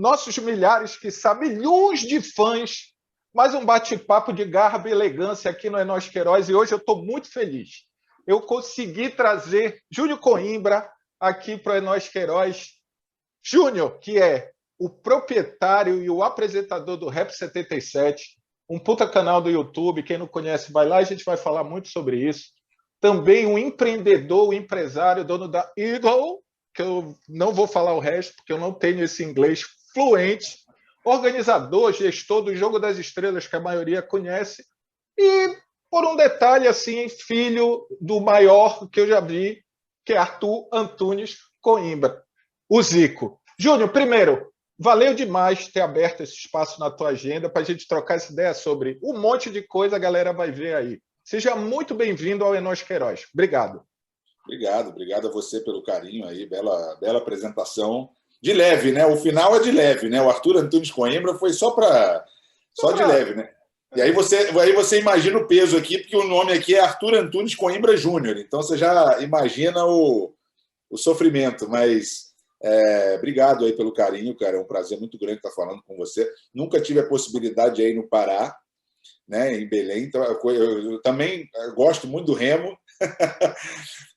nossos milhares, quiçá milhões de fãs, mais um bate-papo de garbo e elegância aqui no É Nós Queiroz, e hoje eu estou muito feliz. Eu consegui trazer Júnior Coimbra aqui para o É Nós Queiroz. Júnior, que é o proprietário e o apresentador do Rap 77, um puta canal do YouTube, quem não conhece vai lá, a gente vai falar muito sobre isso. Também um empreendedor, um empresário, dono da Eagle, que eu não vou falar o resto, porque eu não tenho esse inglês fluente, organizador, gestor do Jogo das Estrelas, que a maioria conhece, e, por um detalhe, assim, filho do maior que eu já vi, que é Arthur Antunes Coimbra, o Zico. Júnior, primeiro, valeu demais ter aberto esse espaço na tua agenda para a gente trocar essa ideia sobre um monte de coisa, a galera vai ver aí. Seja muito bem-vindo ao É Nós Queiroz. Obrigado. Obrigado a você pelo carinho aí, bela apresentação. De leve, né? O final é de leve, né? O Arthur Antunes Coimbra foi só de leve, né? E aí você imagina o peso aqui, porque o nome aqui é Arthur Antunes Coimbra Júnior. Então você já imagina o sofrimento. Mas obrigado aí pelo carinho, cara. É um prazer muito grande estar falando com você. Nunca tive a possibilidade de ir no Pará, né? Em Belém. Então eu também gosto muito do remo.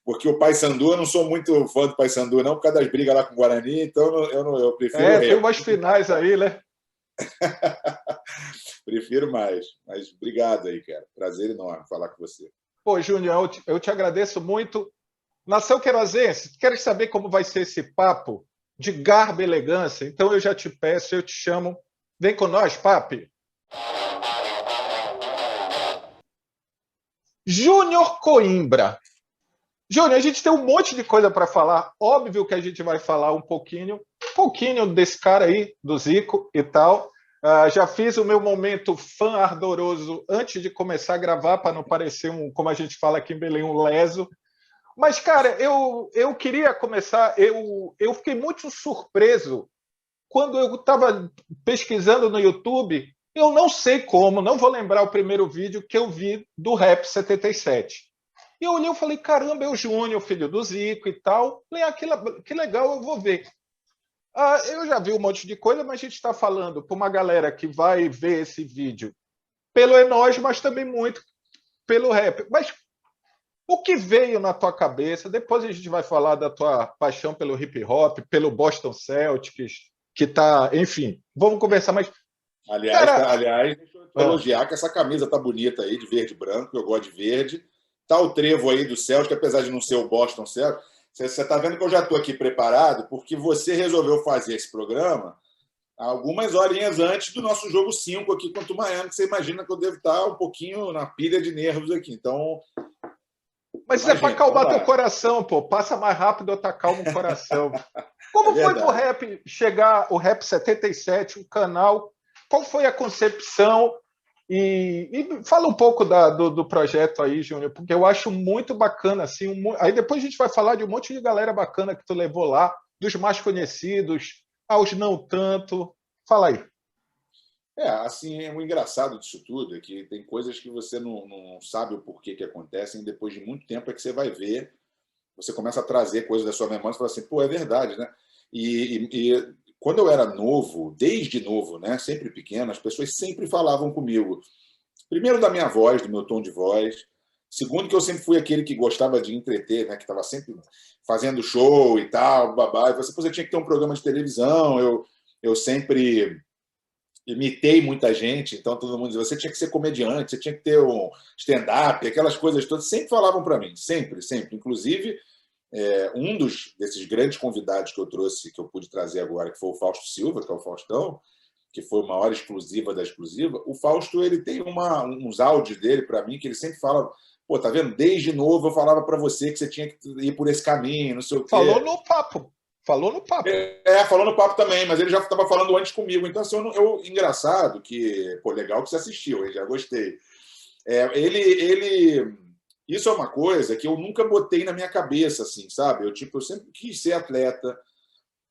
Porque o Paysandu, eu não sou muito fã do Paysandu, não, por causa das brigas lá com o Guarani, então eu prefiro o remo. Tem umas finais aí, né? Prefiro mais. Mas obrigado aí, cara. Prazer enorme falar com você. Pô, Júnior, eu te agradeço muito. Nação Queirozense, queres saber como vai ser esse papo de garbo e elegância? Então eu já te peço, eu te chamo. Vem com nós, papi. Júnior Coimbra. Júnior, a gente tem um monte de coisa para falar. Óbvio que a gente vai falar um pouquinho desse cara aí, do Zico e tal. Já fiz o meu momento fã ardoroso antes de começar a gravar, para não parecer, como a gente fala aqui em Belém, um leso. Mas, cara, eu queria começar. Eu fiquei muito surpreso quando eu estava pesquisando no YouTube. Eu não sei como, não vou lembrar o primeiro vídeo que eu vi do Rap 77. E eu olhei e falei, caramba, é o Júnior, filho do Zico e tal. Falei, que legal, eu vou ver. Eu já vi um monte de coisa, mas a gente está falando para uma galera que vai ver esse vídeo pelo É Nós, mas também muito pelo rap. Mas o que veio na tua cabeça? Depois a gente vai falar da tua paixão pelo hip hop, pelo Boston Celtics, que tá, enfim, vamos conversar, mas aliás, deixa eu te elogiar que essa camisa tá bonita aí, de verde e branco, eu gosto de verde. Tá o trevo aí do Celtic, apesar de não ser o Boston Celtic. Você está vendo que eu já estou aqui preparado, porque você resolveu fazer esse programa algumas horinhas antes do nosso jogo 5 aqui contra o Miami, que você imagina que eu devo estar um pouquinho na pilha de nervos aqui. Então. Mas isso é para acalmar teu coração, pô. Passa mais rápido, eu tá calmo o coração. Como foi pro rap chegar, o Rap 77, o canal? Qual foi a concepção? E fala um pouco do projeto aí, Júnior, porque eu acho muito bacana. Assim, aí depois a gente vai falar de um monte de galera bacana que tu levou lá, dos mais conhecidos aos não tanto. Fala aí. Assim, o engraçado disso tudo é que tem coisas que você não sabe o porquê que acontecem, depois de muito tempo é que você vai ver, você começa a trazer coisas da sua memória e fala assim, pô, é verdade, né? E quando eu era novo, desde novo, né, sempre pequeno, as pessoas sempre falavam comigo. Primeiro da minha voz, do meu tom de voz. Segundo que eu sempre fui aquele que gostava de entreter, né, que estava sempre fazendo show e tal, babá. E você tinha que ter um programa de televisão. Eu sempre imitei muita gente, então todo mundo dizia, você tinha que ser comediante, você tinha que ter um stand-up, aquelas coisas todas. Sempre falavam para mim, sempre. Inclusive, um desses grandes convidados que eu trouxe, que eu pude trazer agora, que foi o Fausto Silva, que é o Faustão, que foi uma hora exclusiva da exclusiva. O Fausto, ele tem uns áudios dele para mim que ele sempre fala, pô, tá vendo? Desde novo eu falava para você que você tinha que ir por esse caminho, não sei o quê. Falou no papo. Falou no papo também, mas ele já estava falando antes comigo. Então, assim, engraçado que, pô, legal que você assistiu, eu já gostei. Isso é uma coisa que eu nunca botei na minha cabeça, assim, sabe? Eu sempre quis ser atleta,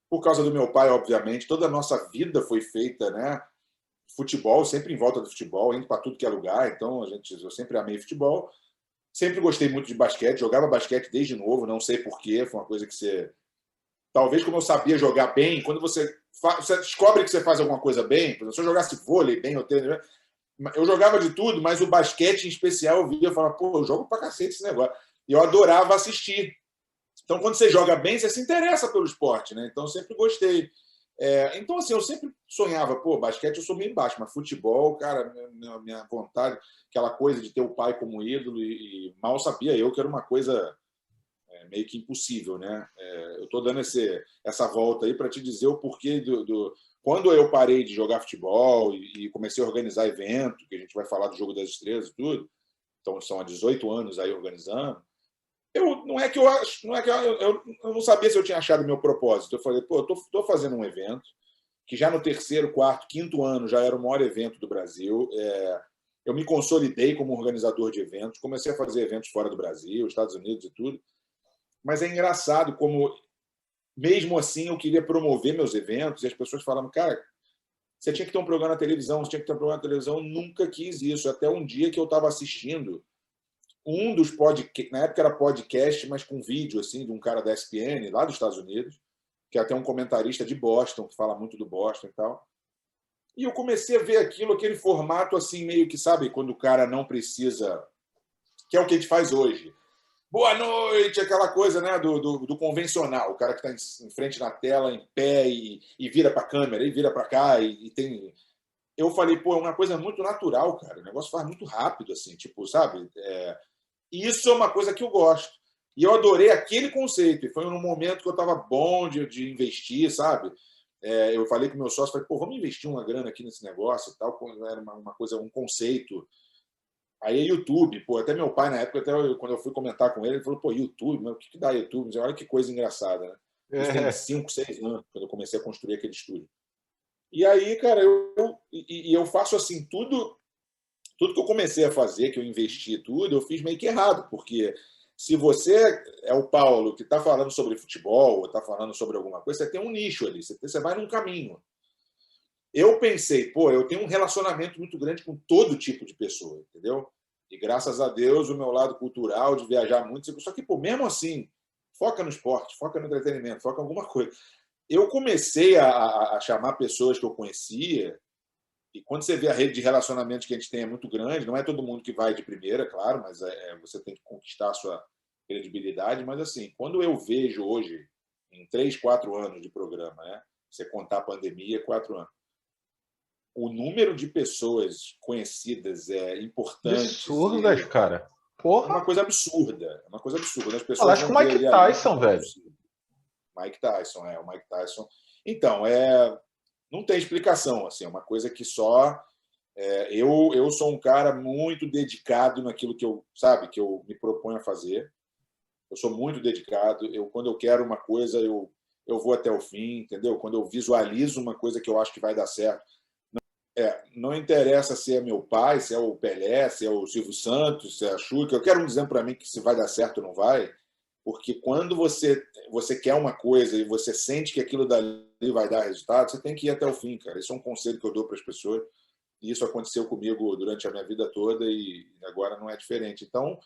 por causa do meu pai, obviamente. Toda a nossa vida foi feita, né? Futebol, sempre em volta do futebol, indo para tudo que é lugar. Então, eu sempre amei futebol. Sempre gostei muito de basquete, jogava basquete desde novo, não sei porquê, foi uma coisa que você... Talvez como eu sabia jogar bem, quando você você descobre que você faz alguma coisa bem. Por exemplo, se eu jogasse vôlei bem, eu jogava de tudo, mas o basquete em especial eu via e falava, pô, eu jogo pra cacete esse negócio. E eu adorava assistir. Então, quando você joga bem, você se interessa pelo esporte, né? Então, eu sempre gostei. Então, assim, eu sempre sonhava, pô, basquete eu sou bem baixo, mas futebol, cara, minha vontade, aquela coisa de ter o pai como ídolo, e mal sabia eu que era uma coisa meio que impossível, né? Eu estou dando essa volta aí para te dizer o porquê quando eu parei de jogar futebol e comecei a organizar evento, que a gente vai falar do Jogo das Estrelas e tudo, então são há 18 anos aí organizando. Não é que eu não sabia se eu tinha achado o meu propósito. Eu falei, pô, eu estou fazendo um evento que já no terceiro, quarto, quinto ano já era o maior evento do Brasil. Eu me consolidei como organizador de eventos, comecei a fazer eventos fora do Brasil, Estados Unidos e tudo. Mas é engraçado como, mesmo assim, eu queria promover meus eventos e as pessoas falavam, cara, você tinha que ter um programa na televisão, você tinha que ter um programa na televisão. Eu nunca quis isso. Até um dia que eu estava assistindo um dos podcasts, na época era podcast, mas com vídeo, assim, de um cara da ESPN, lá dos Estados Unidos, que é até um comentarista de Boston, que fala muito do Boston e tal. E eu comecei a ver aquele formato assim, meio que, sabe, quando o cara não precisa, que é o que a gente faz hoje. Boa noite, aquela coisa, né, do convencional, o cara que está em frente na tela, em pé, e vira para a câmera, e vira para cá, e tem... Eu falei, pô, é uma coisa muito natural, cara, o negócio faz muito rápido, assim, tipo, sabe? E isso é uma coisa que eu gosto. E eu adorei aquele conceito, e foi num momento que eu estava bom de investir, sabe? Eu falei com o meu sócio, falei, pô, vamos investir uma grana aqui nesse negócio e tal, era uma coisa, um conceito. Aí é YouTube, pô, até meu pai, na época, quando eu fui comentar com ele, ele falou, pô, YouTube, mas o que dá YouTube? Olha que coisa engraçada, né? Isso tem 5, 6 anos, quando eu comecei a construir aquele estúdio. E aí, cara, eu faço assim, tudo que eu comecei a fazer, que eu investi tudo, eu fiz meio que errado, porque se você é o Paulo que está falando sobre futebol, ou está falando sobre alguma coisa, você tem um nicho ali, você vai num caminho. Eu pensei, pô, eu tenho um relacionamento muito grande com todo tipo de pessoa, entendeu? E graças a Deus, o meu lado cultural, de viajar muito, só que, pô, mesmo assim, foca no esporte, foca no entretenimento, foca em alguma coisa. Eu comecei a chamar pessoas que eu conhecia, e quando você vê a rede de relacionamentos que a gente tem é muito grande, não é todo mundo que vai de primeira, claro, mas você tem que conquistar a sua credibilidade. Mas, assim, quando eu vejo hoje, em 3, 4 anos de programa, né? Você contar a pandemia, 4 anos, o número de pessoas conhecidas, importantes, Absurdas, cara. é Porra. uma coisa absurda. É uma coisa absurda. As pessoas Falaste com vão o ver Mike ali a lista, Tyson, não é velho. possível. Mike Tyson, o Mike Tyson. Então, não tem explicação. Assim, é uma coisa que só... eu sou um cara muito dedicado naquilo que eu me proponho a fazer. Eu sou muito dedicado. Quando eu quero uma coisa, eu vou até o fim, entendeu? Quando eu visualizo uma coisa que eu acho que vai dar certo, não interessa se é meu pai, se é o Pelé, se é o Silvio Santos, se é a Xuca. Eu quero um dizendo para mim que se vai dar certo ou não vai, porque quando você quer uma coisa e você sente que aquilo dali vai dar resultado, você tem que ir até o fim, cara. Esse é um conselho que eu dou para as pessoas. E isso aconteceu comigo durante a minha vida toda e agora não é diferente. Então,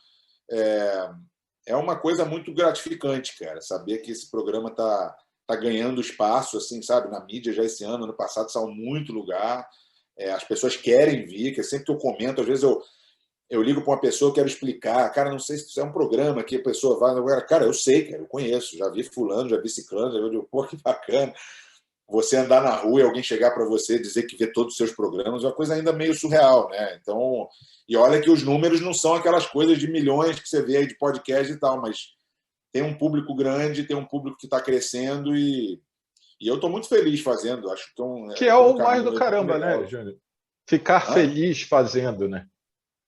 é uma coisa muito gratificante, cara, saber que esse programa tá ganhando espaço, assim, sabe, na mídia já esse ano. Ano passado saiu muito lugar. As pessoas querem vir, que sempre que eu comento, às vezes eu ligo para uma pessoa, quero explicar, cara, não sei se isso é um programa que a pessoa vai, cara, eu sei, cara, eu conheço, já vi fulano, já vi ciclano, já vi, pô, que bacana. Você andar na rua e alguém chegar para você e dizer que vê todos os seus programas é uma coisa ainda meio surreal, né? Então, e olha que os números não são aquelas coisas de milhões que você vê aí de podcast e tal, mas tem um público grande, tem um público que está crescendo e eu estou muito feliz fazendo. Acho que Que é tem um o mais do caminho bem caramba, né, legal. Júnior? Ficar Hã? feliz fazendo, né?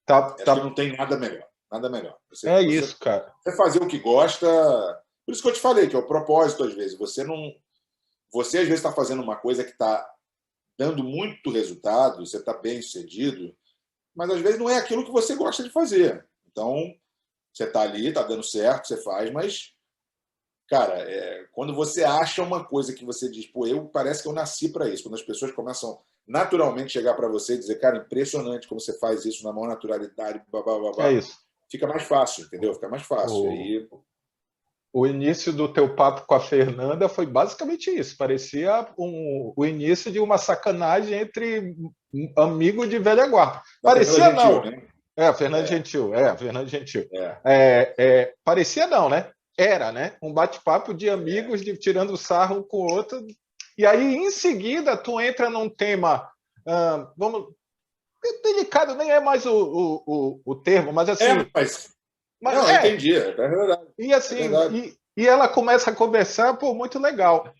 Acho que não tem nada melhor. Nada melhor. É isso, cara. Você fazer o que gosta. Por isso que eu te falei, que é o propósito, às vezes. Você, às vezes, está fazendo uma coisa que está dando muito resultado, você está bem sucedido, mas às vezes não é aquilo que você gosta de fazer. Então, você está ali, está dando certo, você faz, mas, cara, quando você acha uma coisa que você diz, pô, parece que eu nasci para isso. Quando as pessoas começam naturalmente chegar para você e dizer, cara, impressionante como você faz isso na maior naturalidade, blá, blá, blá, É blá, isso. fica mais fácil, entendeu? Fica mais fácil. O, Aí, o início do teu papo com a Fernanda foi basicamente isso. Parecia o início de uma sacanagem entre amigos de velha guarda. Da Fernanda Parecia Gentil, não. né? A Fernanda Gentil. A Fernanda Gentil. É, Parecia não, né? Era, né? Um bate-papo de é. amigos, tirando sarro um com o outro. E aí, em seguida, tu entra num tema, vamos, delicado, nem é mais o termo, mas assim, Mas... mas Não, eu entendi. É verdade. e É assim, verdade. e ela começa a conversar, pô, muito legal.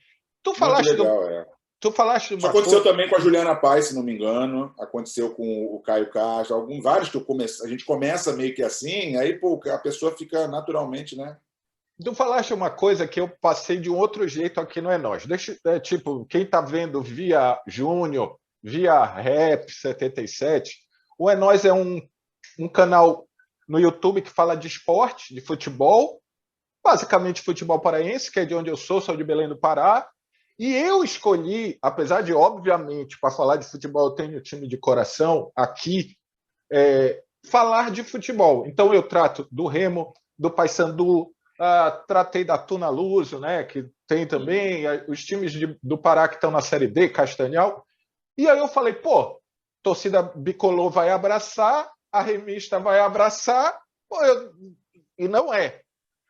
Tu Muito falaste do, legal, é. tu falaste de Isso uma aconteceu coisa, também com a Juliana Paes, se não me engano. Aconteceu com o Caio Castro. Vários que a gente começa meio que assim, aí pô, a pessoa fica naturalmente, né? tu falaste uma coisa que eu passei de um outro jeito aqui no É Nós. Tipo, quem tá vendo via Júnior, via Rap 77, o É Nós é um canal no YouTube que fala de esporte, de futebol, basicamente futebol paraense, que é de onde eu sou de Belém do Pará. E eu escolhi, apesar de, obviamente, para falar de futebol, eu tenho time de coração aqui, falar de futebol. Então, eu trato do Remo, do Paysandu, tratei da Tuna Luso, né, que tem também, os times do Pará que estão na Série D, Castanhal. E aí eu falei, pô, torcida bicolor vai abraçar, a remista vai abraçar, pô, e não é.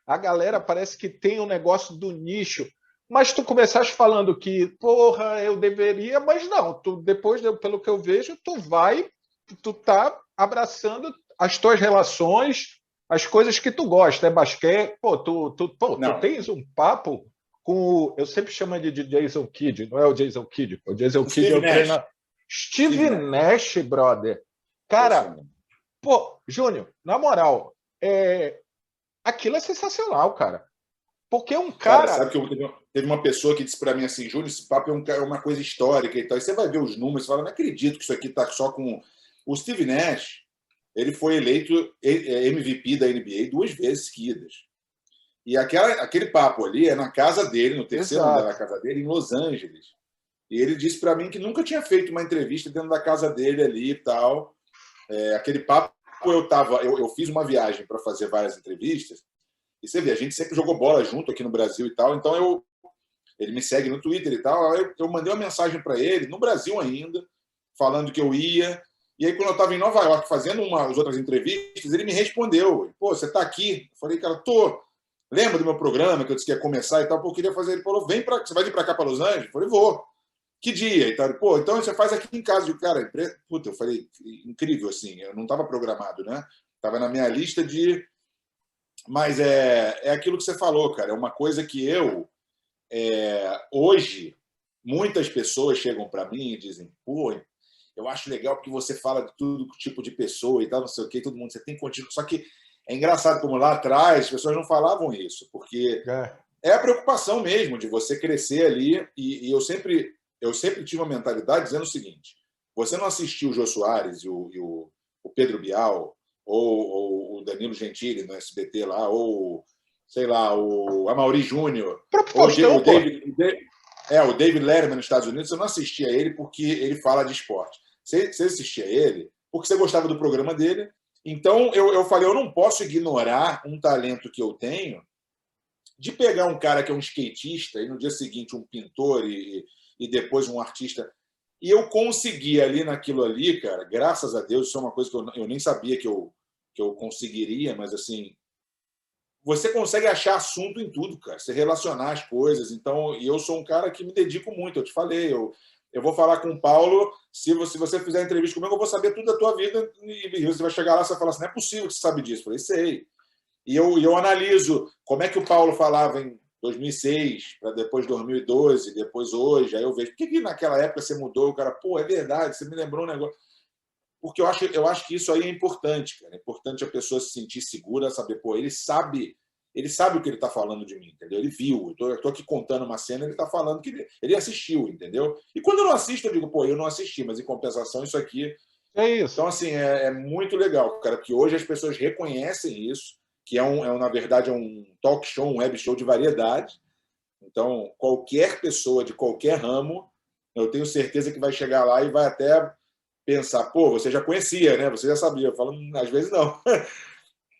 A galera parece que tem um negócio do nicho. Mas tu começaste falando que, porra, eu deveria, mas não, tu depois, pelo que eu vejo, tu tá abraçando as tuas relações, as coisas que tu gosta, é basquete, tu Não. tens um papo com, eu sempre chamo ele de Jason Kidd, não é o Jason Kidd, o Jason O Kidd é Steve o Nash. treinador. Steve Nash, brother. É isso Cara, mesmo. pô, Júnior, na moral, aquilo é sensacional, cara. Porque um Cara, cara. sabe que teve uma pessoa que disse para mim assim, Júlio, esse papo é uma coisa histórica e tal. E você vai ver os números e fala, não acredito que isso aqui está só com... O Steve Nash, ele foi eleito MVP da NBA 2 vezes seguidas. E aquele papo ali é na casa dele, no terceiro andar da Exato. casa dele, em Los Angeles. E ele disse para mim que nunca tinha feito uma entrevista dentro da casa dele ali e tal. Aquele papo, eu fiz uma viagem para fazer várias entrevistas. E você vê, a gente sempre jogou bola junto aqui no Brasil e tal. Então ele me segue no Twitter e tal. Eu mandei uma mensagem para ele, no Brasil ainda, falando que eu ia. E aí, quando eu estava em Nova York fazendo as outras entrevistas, ele me respondeu: pô, você está aqui? Eu falei, cara, tô. Lembra do meu programa que eu disse que ia começar e tal? Pô, eu queria fazer. Ele falou: você vai vir para cá, para Los Angeles? Eu falei, vou. Que dia? E tal. Pô, então você faz aqui em casa. Cara, puta, eu falei, incrível assim. Eu não estava programado, né? Estava na minha lista de. Mas é aquilo que você falou, cara. É uma coisa que hoje, muitas pessoas chegam para mim e dizem: pô, eu acho legal porque você fala de tudo tipo de pessoa e tal, não sei o quê, todo mundo, você tem contigo. Só que é engraçado como lá atrás as pessoas não falavam isso, porque é a preocupação mesmo de você crescer ali. E eu sempre tive uma mentalidade dizendo o seguinte: você não assistiu o Jô Soares e o Pedro Bial, ou o Danilo Gentili no SBT lá, ou sei lá, o Amaury Júnior, O próprio ou Faustão, pô. o David Letterman nos Estados Unidos. Você não assistia a ele porque ele fala de esporte. Você assistia a ele porque você gostava do programa dele. Então eu falei, eu não posso ignorar um talento que eu tenho de pegar um cara que é um skatista e no dia seguinte um pintor e depois um artista. E eu consegui ali naquilo ali, cara, graças a Deus, isso é uma coisa que eu nem sabia que eu conseguiria, mas assim, você consegue achar assunto em tudo, cara, você relacionar as coisas. Então, e eu sou um cara que me dedico muito, eu te falei, eu vou falar com o Paulo, se você fizer entrevista comigo, eu vou saber tudo da tua vida e você vai chegar lá e vai falar assim, não é possível que você sabe disso. Eu falei, sei. E eu analiso como é que o Paulo falava em 2006, para depois 2012, depois hoje. Aí eu vejo, por que naquela época você mudou? O cara, pô, é verdade, você me lembrou um negócio. Porque eu acho que isso aí é importante, cara. É importante a pessoa se sentir segura, saber, pô, ele sabe o que ele está falando de mim, entendeu? Ele viu. Eu estou aqui contando uma cena, ele está falando que ele assistiu, entendeu? E quando eu não assisto, eu digo, pô, eu não assisti, mas em compensação, isso aqui. É isso. Então, assim, é muito legal, cara, porque hoje as pessoas reconhecem isso, que na verdade, é um talk show, um web show de variedade. Então, qualquer pessoa de qualquer ramo, eu tenho certeza que vai chegar lá e vai até pensar, pô, você já conhecia, né? Você já sabia. Eu falo, às vezes não.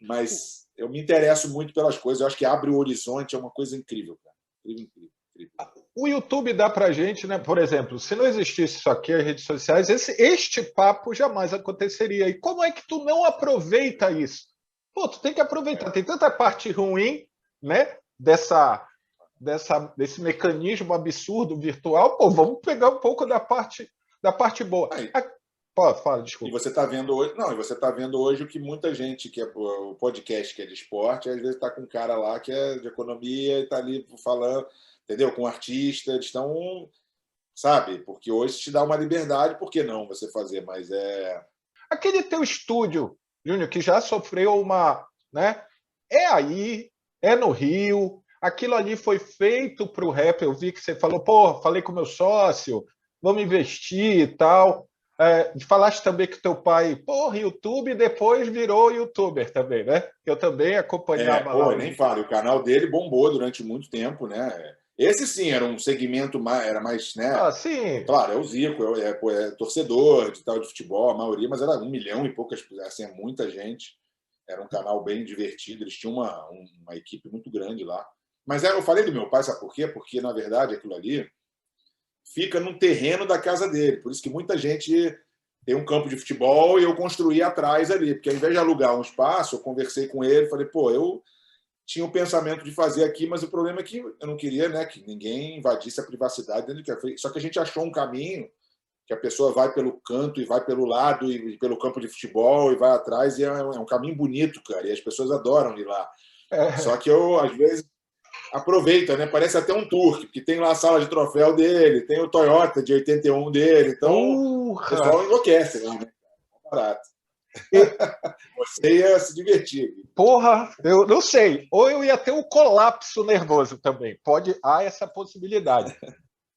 Mas eu me interesso muito pelas coisas. Eu acho que abre o horizonte, é uma coisa incrível, cara. Incrível, incrível, incrível. O YouTube dá para a gente, né? Por exemplo, se não existisse isso aqui, as redes sociais, este papo jamais aconteceria. E como é que tu não aproveita isso? Pô, tu tem que aproveitar. Tem tanta parte ruim, né? Desse mecanismo absurdo virtual. Pô, vamos pegar um pouco da parte boa. Aí, Pô, fala, e desculpa. você está vendo hoje, não, e você está vendo hoje o que muita gente que é o podcast que é de esporte, às vezes está com um cara lá que é de economia e está ali falando, entendeu? Com um artista, eles estão, sabe? Porque hoje te dá uma liberdade, por que não você fazer? Mas Aquele teu estúdio, Júnior, que já sofreu uma, né? É aí, é no Rio. Aquilo ali foi feito para o rap. Eu vi que você falou, pô, falei com meu sócio, vamos investir e tal. Falaste também que teu pai, porra, YouTube, depois virou youtuber também, né? Eu também acompanhava lá pô, os. nem falo, o canal dele bombou durante muito tempo, né? Esse sim era um segmento mais, era mais, né? Ah, sim. Claro, é o Zico, é torcedor de tal de futebol, a maioria, mas era 1 milhão e poucas, assim, é muita gente. Era um canal bem divertido, eles tinham uma equipe muito grande lá. Mas eu falei do meu pai, sabe por quê? Porque, na verdade, aquilo ali fica no terreno da casa dele. Por isso que muita gente tem um campo de futebol e eu construí atrás ali. Porque ao invés de alugar um espaço, eu conversei com ele, falei, pô, eu tinha o pensamento de fazer aqui, mas o problema é que eu não queria, né, que ninguém invadisse a privacidade dele. Só que a gente achou um caminho que a pessoa vai pelo canto e vai pelo lado e pelo campo de futebol e vai atrás e é um caminho bonito, cara, e as pessoas adoram ir lá. Só É, que eu, às vezes, aproveita, né? Parece até um tour, porque tem lá a sala de troféu dele, tem o Toyota de 81 dele, então o porra! pessoal enlouquece lá, né? Barato. E, Você ia se divertir. porra, eu não sei. Ou eu ia ter um colapso nervoso também. Há essa possibilidade.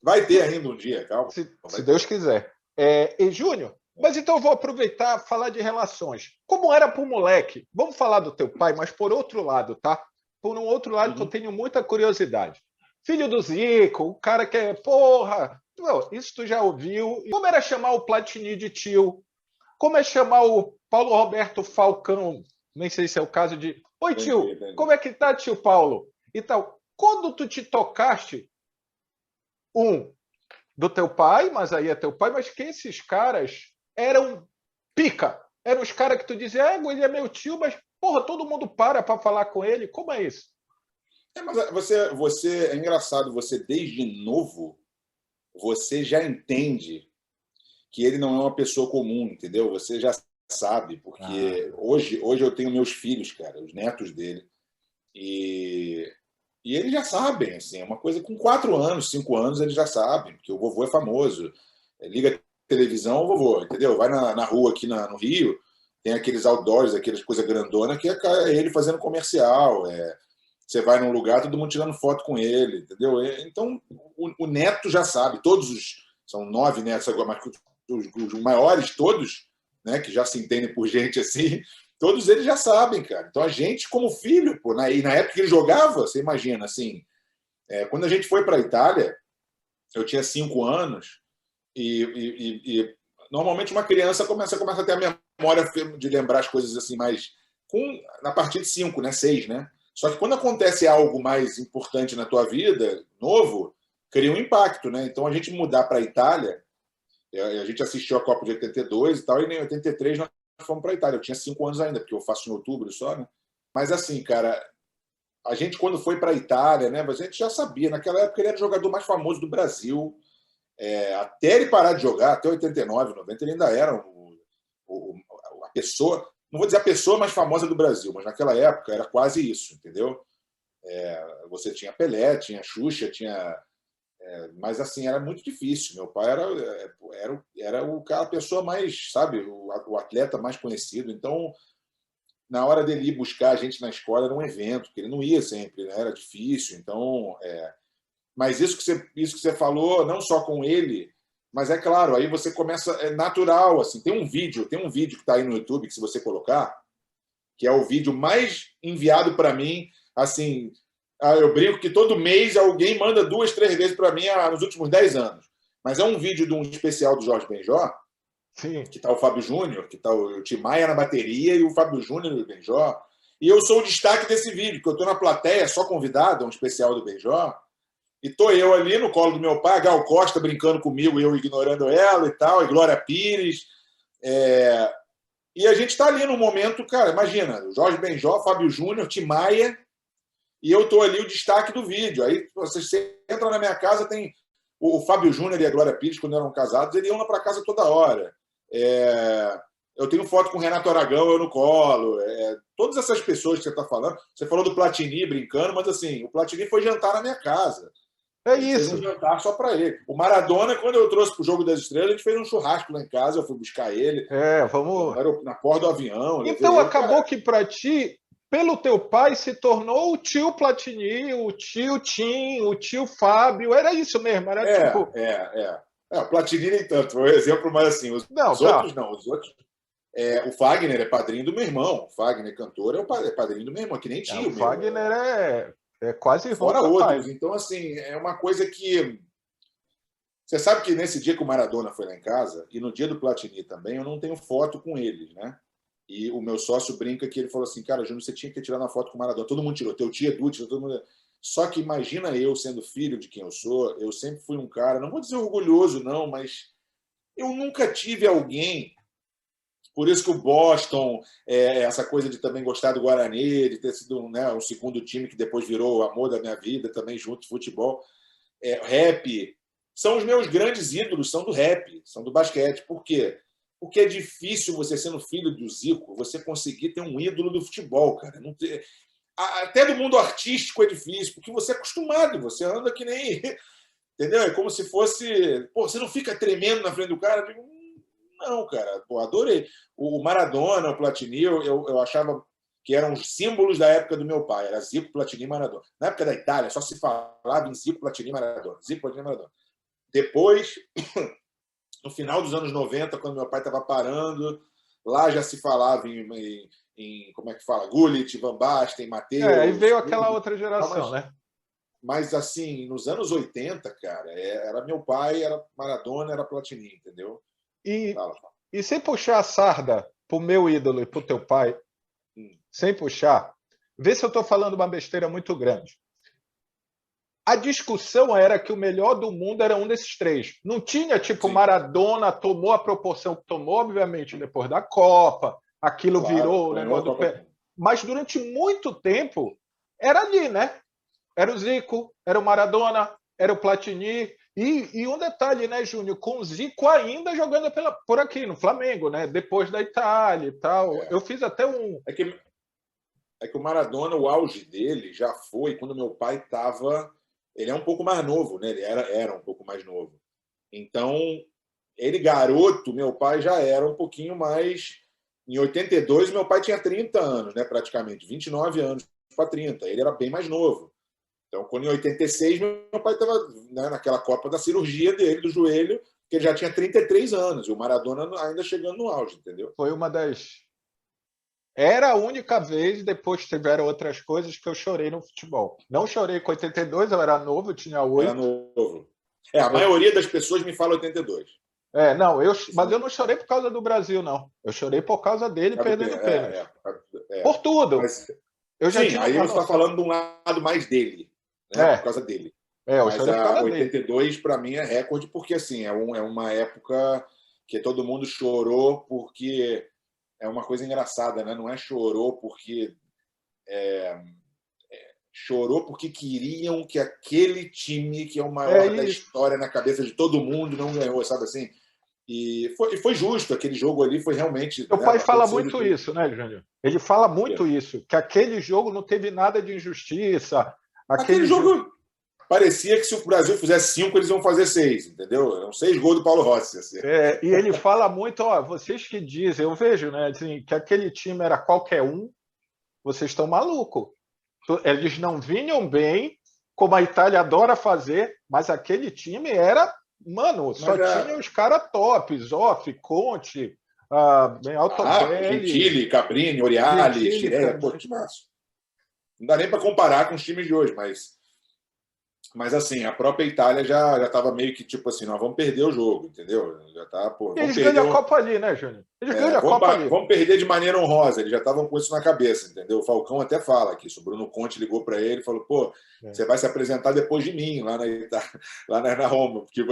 Vai ter ainda um dia, calma. Se Deus quiser. E Júnior, mas então eu vou aproveitar e falar de relações. Como era para o moleque? Vamos falar do teu pai, mas por outro lado, tá? Por um outro lado que eu tenho muita curiosidade. Filho do Zico, o cara que é, porra, isso tu já ouviu. Como era chamar o Platini de tio? Como é chamar o Paulo Roberto Falcão? Nem sei se é o caso de. Oi, tio, Entendi. como é que tá, tio Paulo? E tal. Quando tu te tocaste, do teu pai, mas aí é teu pai, mas que esses caras eram pica. Eram os caras que tu dizia, ele é meu tio, mas porra, todo mundo para falar com ele. Como é isso? Mas você é engraçado, você desde novo, você já entende que ele não é uma pessoa comum, entendeu? Você já sabe, Ah. porque hoje eu tenho meus filhos, cara, os netos dele, e, e eles já sabem, assim, é uma coisa com 4 anos, 5 anos, eles já sabem, porque o vovô é famoso. Liga a televisão, o vovô, entendeu? Vai na rua aqui no Rio, tem aqueles outdoors, aquelas coisas grandonas, que é ele fazendo comercial. Você vai num lugar, todo mundo tirando foto com ele, entendeu? Então, o neto já sabe, são 9 netos agora, mas os maiores todos, né, que já se entendem por gente assim, todos eles já sabem, cara. Então a gente, como filho, pô, e na época que ele jogava, você imagina, assim, quando a gente foi para a Itália, eu tinha 5 anos, e normalmente uma criança começa a ter a memória de lembrar as coisas assim, mais na partir de 5, né, 6, né? Só que quando acontece algo mais importante na tua vida, novo, cria um impacto, né? Então a gente mudar para a Itália, a gente assistiu a Copa de 82 e tal, e em 83 nós fomos para a Itália. Eu tinha 5 anos ainda, porque eu faço em outubro só, né? Mas assim, cara, a gente quando foi para a Itália, né, a gente já sabia, naquela época ele era o jogador mais famoso do Brasil. Até ele parar de jogar, até 89, 90, ele ainda era a pessoa, não vou dizer a pessoa mais famosa do Brasil, mas naquela época era quase isso, entendeu? Você tinha Pelé, tinha Xuxa, mas assim, era muito difícil. Meu pai era a pessoa mais, sabe, o atleta mais conhecido. Então, na hora dele ir buscar a gente na escola, era um evento, porque ele não ia sempre, né? Era difícil. Então, mas isso que você falou, não só com ele, mas é claro, aí você começa, é natural, assim, tem um vídeo que está aí no YouTube, que se você colocar, que é o vídeo mais enviado para mim, assim, eu brinco que todo mês alguém manda 2, 3 vezes para mim nos últimos 10 anos. Mas é um vídeo de um especial do Jorge Benjó, Sim. que está o Fábio Júnior, que está o Tim Maia na bateria e o Fábio Júnior e o Benjó. E eu sou o destaque desse vídeo, porque eu estou na plateia, só convidado, é um especial do Benjó, e estou eu ali no colo do meu pai, a Gal Costa brincando comigo, eu ignorando ela e tal, e Glória Pires. E a gente está ali no momento, cara, imagina, Jorge Benjó, Fábio Júnior, Tim Maia, e eu estou ali o destaque do vídeo. Aí você entra na minha casa, tem o Fábio Júnior e a Glória Pires, quando eram casados, eles iam lá para casa toda hora. Eu tenho foto com o Renato Aragão, eu no colo. Todas essas pessoas que você está falando. Você falou do Platini brincando, mas assim, o Platini foi jantar na minha casa. É A gente isso. fez um jantar só para ele. O Maradona, quando eu trouxe para o Jogo das Estrelas, a gente fez um churrasco lá em casa, eu fui buscar ele. Vamos. Na porta do avião. Então acabou que para ti, pelo teu pai, se tornou o tio Platini, o tio Tim, o tio Fábio. Era isso mesmo, era tipo. O Platini nem tanto, foi um exemplo, mas assim, os outros não. Os outros. O Fagner é padrinho do meu irmão. O Fagner, cantor, é padrinho do meu irmão, que nem tio. O Fagner é quase irmão. Fora outros. Então, assim, é uma coisa que. Você sabe que nesse dia que o Maradona foi lá em casa, e no dia do Platini também, eu não tenho foto com eles, né? E o meu sócio brinca que ele falou assim, cara, Júnior, você tinha que tirar uma foto com o Maradona. Todo mundo tirou. Teu tio Edu tirou, todo mundo. Só que imagina eu, sendo filho de quem eu sou, eu sempre fui um cara, não vou dizer orgulhoso, não, mas eu nunca tive alguém. Por isso que o Boston, essa coisa de também gostar do Guarani, de ter sido um segundo time que depois virou o amor da minha vida, também junto de futebol, rap, são os meus grandes ídolos, são do rap, são do basquete. Por quê? Porque é difícil você, sendo filho do Zico, você conseguir ter um ídolo do futebol, cara. Não ter... Até do mundo artístico é difícil, porque você é acostumado, você anda que nem... Entendeu? É como se fosse... Pô, você não fica tremendo na frente do cara? Eu digo, não, cara, pô, adorei. O Maradona, o Platini, eu achava que eram os símbolos da época do meu pai. Era Zico, Platini e Maradona. Na época da Itália, só se falava em Zico, Platini e Maradona. Zico, Platini e Maradona. Depois, no final dos anos 90, quando meu pai estava parando, lá já se falava em como é que fala? Gullit, Van Basten, Matheus. Aí veio aquela outra geração, né? Mas, assim, nos anos 80, cara, era meu pai, era Maradona, era Platini, entendeu? E sem puxar a sarda pro meu ídolo e pro teu pai, sem puxar, vê se eu estou falando uma besteira muito grande. A discussão era que o melhor do mundo era um desses três. Não tinha, tipo, Maradona tomou a proporção que tomou, obviamente, depois da Copa, aquilo virou o negócio do pé. Mas durante muito tempo era ali, né? Era o Zico, era o Maradona, era o Platini. E um detalhe, né, Júnior? Com o Zico ainda jogando por aqui, no Flamengo, né? Depois da Itália e tal. Eu fiz até um. É que o Maradona, o auge dele já foi quando meu pai estava. Ele é um pouco mais novo, né? Ele era um pouco mais novo. Então, ele, garoto, meu pai já era um pouquinho mais. Em 82, meu pai tinha 30 anos, né? Praticamente, 29 anos para 30. Ele era bem mais novo. Então, quando em 86, meu pai estava, né, naquela Copa da cirurgia dele, do joelho, que ele já tinha 33 anos, e o Maradona ainda chegando no auge, entendeu? Foi uma das... Era a única vez, depois tiveram outras coisas, que eu chorei no futebol. Não chorei com 82, eu era novo, eu tinha 8. Era novo. A maioria das pessoas me fala 82. Mas eu não chorei por causa do Brasil, não. Eu chorei por causa dele perdendo o pênalti. Por tudo. Mas, eu já tinha aí você está falando de um lado mais dele, né? Por causa dele. Mas a 82, para mim, é recorde, porque assim, é uma época que todo mundo chorou, porque é uma coisa engraçada, né? Não é chorou porque chorou porque queriam que aquele time, que é o maior da história na cabeça de todo mundo, não ganhou, sabe assim? E foi justo, aquele jogo ali foi realmente... Meu pai fala muito isso, né, Júnior? Ele fala muito isso, que aquele jogo não teve nada de injustiça. Aquele jogo parecia que se o Brasil fizesse 5, eles iam fazer 6, entendeu? Eram 6 gols do Paulo Rossi. Assim. E ele fala muito, vocês que dizem, eu vejo, né, assim, que aquele time era qualquer um, vocês estão malucos. Eles não vinham bem, como a Itália adora fazer, mas aquele time era... Mano, só tinha os caras top, Zoff, Conte, Altobelli... Gentili, Cabrini, Oriali, Chireia, pô, timaço. Não dá nem para comparar com os times de hoje, mas Mas assim, a própria Itália já estava meio que tipo assim, nós vamos perder o jogo, entendeu? Já tá, pô, E vamos eles perder, ganham a Copa ali, né, Júnior? Eles ganham a Copa ali. vamos perder de maneira honrosa. Eles já estavam com isso na cabeça, entendeu? O Falcão até fala que isso. O Bruno Conte ligou para ele e falou: pô, você vai se apresentar depois de mim lá na Itália, lá na Roma, porque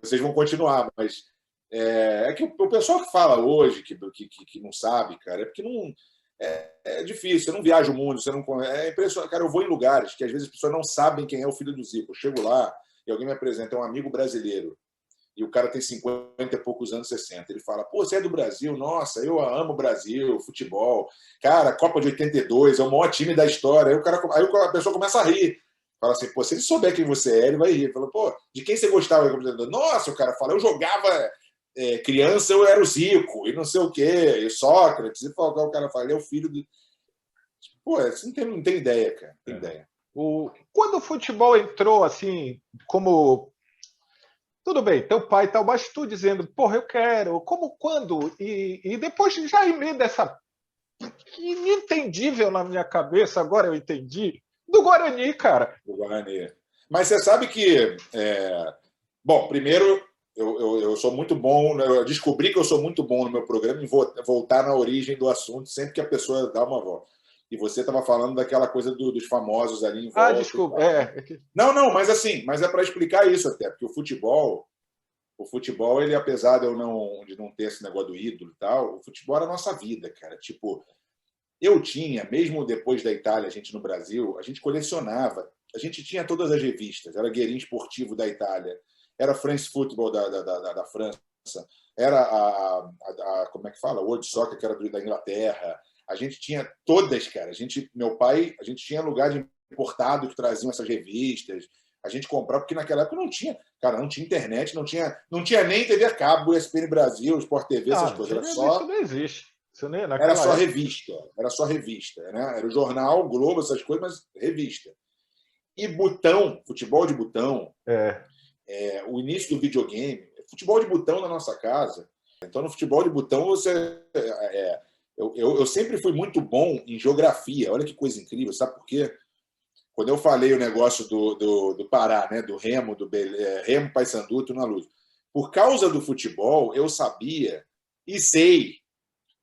vocês vão continuar. Mas é que o pessoal que fala hoje que não sabe, cara, é porque não é difícil. Você não viaja o mundo, você não é impressionante. Cara, eu vou em lugares que às vezes as pessoas não sabem quem é o filho do Zico. Eu chego lá e alguém me apresenta, é um amigo brasileiro, e o cara tem 50 e poucos anos, 60. Ele fala: pô, você é do Brasil? Nossa, eu amo o Brasil, futebol. Cara, Copa de 82 é o maior time da história. Aí a pessoa começa a rir. Fala assim: pô, se ele souber quem você é, ele vai rir. Ele fala: pô, de quem você gostava? Nossa, o cara fala: eu jogava criança, eu era o Zico, e não sei o quê, e Sócrates. E o cara fala: ele é o filho do. Pô, você não tem ideia, cara. Não tem ideia. Quando o futebol entrou assim, como. Tudo bem, teu pai e tal, mas tu dizendo, porra, eu quero, como, quando? E depois já emenda essa inentendível na minha cabeça, agora eu entendi, do Guarani, cara. Do Guarani. Mas você sabe que. Bom, primeiro, eu sou muito bom, né, eu descobri que eu sou muito bom no meu programa em voltar na origem do assunto sempre que a pessoa dá uma volta. E você estava falando daquela coisa dos famosos ali em Ah, volta e desculpa, tal, né? Não, mas assim, mas é para explicar isso até, porque o futebol, ele, apesar de não ter esse negócio do ídolo e tal, o futebol era a nossa vida, cara. Tipo, eu tinha, mesmo depois da Itália, a gente no Brasil, a gente colecionava. A gente tinha todas as revistas. Era Guerin Esportivo da Itália, era France Football da França, era como é que fala? World Soccer, que era da Inglaterra. A gente tinha todas, cara. Meu pai, a gente tinha lugar de importado que traziam essas revistas. A gente comprava, porque naquela época não tinha, cara, não tinha internet, não tinha nem TV a cabo, ESPN Brasil, Sport TV, essas não, coisas. Era isso só não existe. Isso nem era naquela só época. revista, né? Era o jornal, o Globo, essas coisas, mas revista. E botão, futebol de botão, o início do videogame, futebol de botão na nossa casa. Então, no futebol de botão, eu sempre fui muito bom em geografia. Olha que coisa incrível, sabe por quê? Quando eu falei o negócio do Pará, né? Do Remo, Remo, Paysandu, na Luz. Por causa do futebol, eu sabia e sei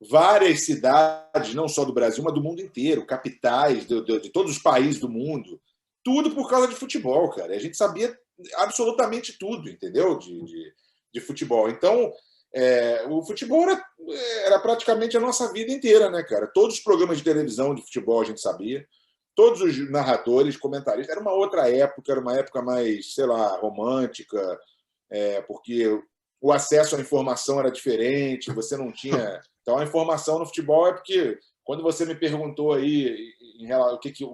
várias cidades, não só do Brasil, mas do mundo inteiro, capitais de todos os países do mundo, tudo por causa de futebol, cara. A gente sabia absolutamente tudo, entendeu? De futebol. Então, o futebol era praticamente a nossa vida inteira, né, cara? Todos os programas de televisão de futebol a gente sabia, todos os narradores, comentaristas. Era uma outra época, era uma época mais, sei lá, romântica, porque o acesso à informação era diferente, você não tinha. Então, a informação no futebol é porque, quando você me perguntou aí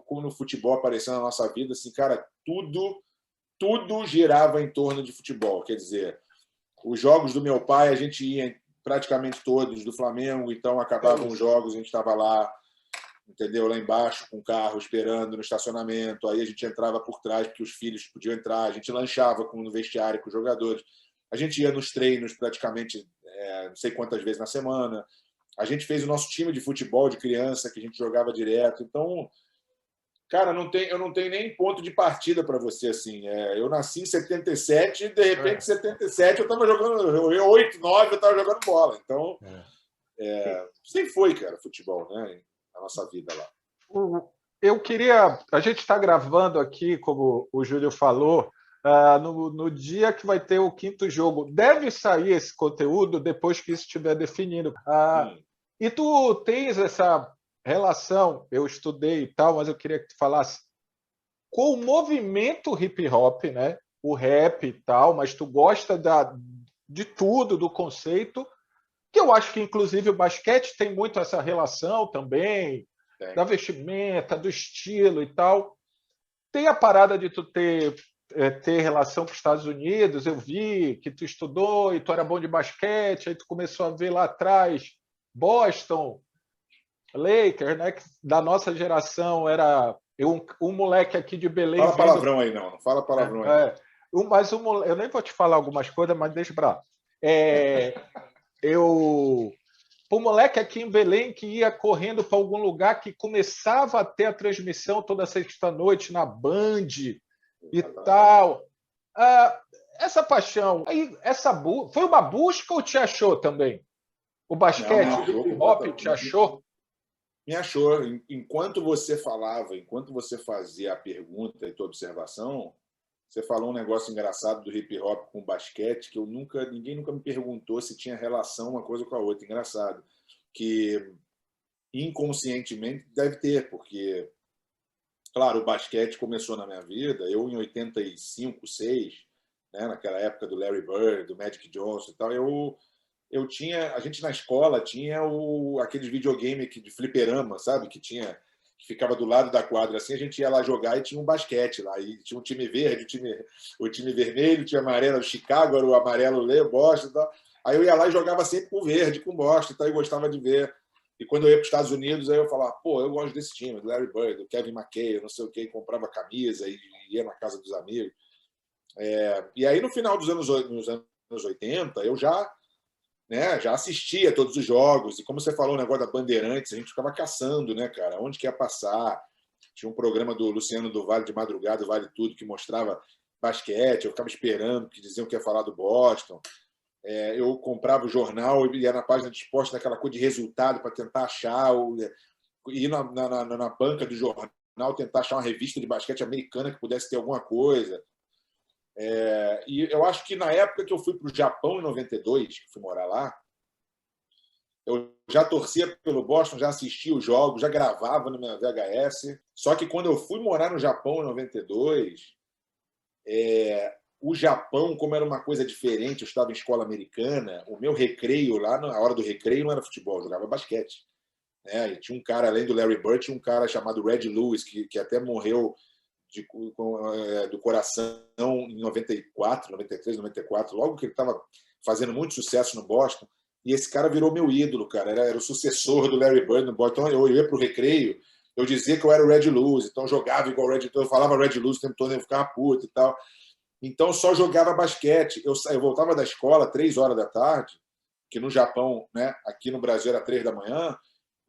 como no futebol apareceu na nossa vida, assim, cara, tudo girava em torno de futebol. Quer dizer, os jogos do meu pai, a gente ia praticamente todos do Flamengo, então acabavam os jogos, a gente estava lá, entendeu? Lá embaixo, com o carro, esperando no estacionamento. Aí a gente entrava por trás, porque os filhos podiam entrar. A gente lanchava no vestiário com os jogadores. A gente ia nos treinos praticamente não sei quantas vezes na semana. A gente fez o nosso time de futebol de criança, que a gente jogava direto. Então, cara, eu não tenho nem ponto de partida para você. Assim. Eu nasci em 77 e, de repente, em 77 eu estava jogando... Em 8, 9 eu estava jogando bola. Então, sempre foi, cara, futebol, né? A nossa vida lá. Eu queria. A gente está gravando aqui, como o Júlio falou, no dia que vai ter o quinto jogo. Deve sair esse conteúdo depois que isso estiver definido. E tu tens essa relação, eu estudei e tal, mas eu queria que tu falasse, com o movimento hip hop, né? O rap e tal, mas tu gosta de tudo, do conceito, que eu acho que, inclusive, o basquete tem muito essa relação também, da vestimenta, do estilo e tal. Tem a parada de tu ter relação com os Estados Unidos, eu vi que tu estudou e tu era bom de basquete, aí tu começou a ver lá atrás Boston, Lakers, né? Que da nossa geração era um moleque aqui de Belém Fala vendo. palavrão aí, não fala palavrão aí. Não. Mas eu nem vou te falar algumas coisas, mas deixa pra lá. O moleque aqui em Belém que ia correndo para algum lugar que começava a ter a transmissão toda sexta-noite na Band, e tal. Essa paixão, aí, foi uma busca ou te achou também? O basquete, o hip hop te achou? Me achou. Enquanto você falava, enquanto você fazia a pergunta e tua observação, você falou um negócio engraçado do hip hop com o basquete que ninguém nunca me perguntou se tinha relação uma coisa com a outra. Engraçado. Que inconscientemente deve ter, porque, claro, o basquete começou na minha vida, eu em 85, 6, né, naquela época do Larry Bird, do Magic Johnson e tal, eu tinha, a gente na escola tinha aqueles videogame de fliperama, sabe, que ficava do lado da quadra assim, a gente ia lá jogar e tinha um basquete lá, e tinha um time verde, o time vermelho, tinha amarelo, o Chicago era o amarelo, o Boston e tal. Aí eu ia lá e jogava sempre com o verde, com o Boston, então eu gostava de ver. E quando eu ia para os Estados Unidos, aí eu falava, pô, eu gosto desse time, do Larry Bird, do Kevin McHale, não sei o quê, comprava camisa e ia na casa dos amigos. E aí, no final nos anos 80, eu já assistia todos os jogos. E como você falou o negócio da Bandeirantes, a gente ficava caçando, né, cara? Onde que ia passar? Tinha um programa do Luciano do Vale de madrugada, o Vale Tudo, que mostrava basquete. Eu ficava esperando, que diziam que ia falar do Boston. Eu comprava o jornal e ia na página de esporte daquela coisa de resultado para tentar achar, ir na banca do jornal, tentar achar uma revista de basquete americana que pudesse ter alguma coisa. E eu acho que na época que eu fui para o Japão, em 92, que fui morar lá, eu já torcia pelo Boston, já assistia os jogos, já gravava no meu VHS. Só que quando eu fui morar no Japão, em 92, o Japão, como era uma coisa diferente, eu estava em escola americana, o meu recreio lá, na hora do recreio, não era futebol, eu jogava basquete. E tinha um cara, além do Larry Bird, tinha um cara chamado Red Lewis, que até morreu do coração em 94, 93, 94, logo que ele estava fazendo muito sucesso no Boston. E esse cara virou meu ídolo, cara. Era o sucessor do Larry Bird no Boston. Então eu ia para o recreio, eu dizia que eu era o Red Lewis, então eu jogava igual o Red, então eu falava Red Lewis o tempo todo, eu ficava puto e tal. Então, só jogava basquete. Eu voltava da escola 3 horas da tarde, que no Japão, né, aqui no Brasil era 3 da manhã,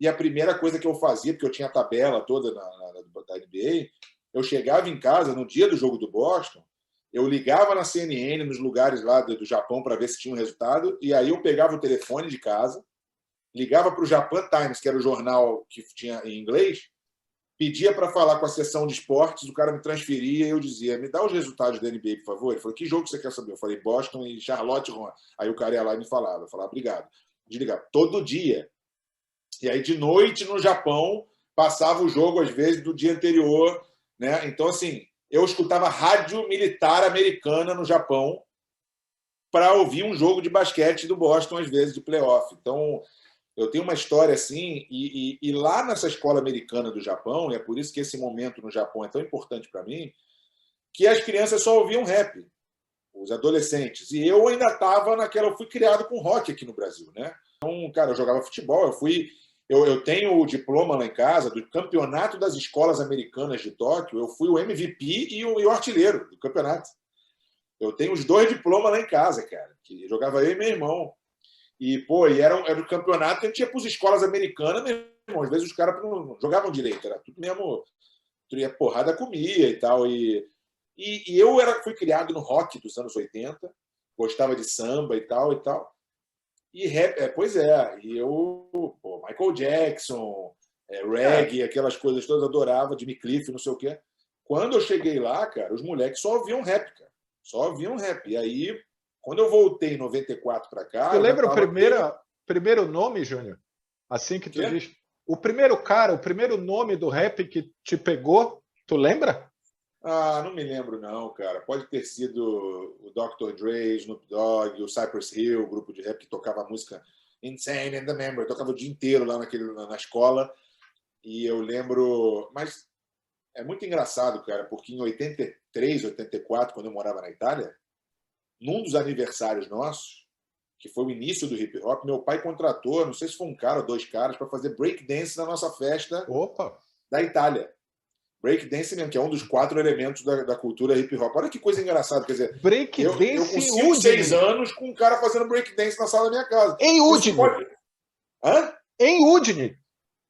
e a primeira coisa que eu fazia, porque eu tinha a tabela toda da NBA, eu chegava em casa no dia do jogo do Boston, eu ligava na CNN, nos lugares lá do Japão, para ver se tinha um resultado, e aí eu pegava o telefone de casa, ligava para o Japan Times, que era o jornal que tinha em inglês, pedia para falar com a seção de esportes, o cara me transferia e eu dizia, me dá os resultados da NBA, por favor. Ele falou, que jogo você quer saber? Eu falei, Boston e Charlotte Hornets. Aí o cara ia lá e me falava. Eu falava, obrigado. Desligava. Todo dia. E aí, de noite, no Japão, passava o jogo, às vezes, do dia anterior. Né? Então, assim, eu escutava rádio militar americana no Japão para ouvir um jogo de basquete do Boston, às vezes, de playoff. Então, eu tenho uma história assim, e lá nessa escola americana do Japão, e é por isso que esse momento no Japão é tão importante para mim, que as crianças só ouviam rap, os adolescentes. E eu ainda estava naquela. Eu fui criado com rock aqui no Brasil, né? Então, cara, eu jogava futebol, eu tenho o diploma lá em casa do campeonato das escolas americanas de Tóquio, eu fui o MVP e o artilheiro do campeonato. Eu tenho os 2 diplomas lá em casa, cara, que jogava eu e meu irmão. E era um campeonato que a gente ia para as escolas americanas mesmo. Às vezes os caras não jogavam direito, era tudo mesmo. Porrada comia e tal. E eu fui criado no rock dos anos 80, gostava de samba e tal e tal. E rap, pois é. E Michael Jackson, reggae, aquelas coisas todas, adorava, Jimmy Cliff, não sei o quê. Quando eu cheguei lá, cara, os moleques só ouviam rap, cara. Só ouviam rap. E aí. Quando eu voltei em 94 para cá... Tu lembra o primeiro nome, Júnior? Assim que tu diz. O primeiro nome do rap que te pegou, tu lembra? Não me lembro não, cara. Pode ter sido o Dr. Dre, Snoop Dogg, o Cypress Hill, o grupo de rap que tocava a música Insane and the Member. Eu tocava o dia inteiro lá na escola. E eu lembro... Mas é muito engraçado, cara, porque em 83, 84, quando eu morava na Itália, num dos aniversários nossos, que foi o início do hip hop, meu pai contratou, não sei se foi um cara ou 2 caras, para fazer breakdance na nossa festa da Itália. Breakdance mesmo, que é um dos 4 elementos da cultura hip hop. Olha que coisa engraçada, quer dizer, eu com 5, 6 anos, com um cara fazendo breakdance na sala da minha casa. Em Udine. Hã? Em Udine.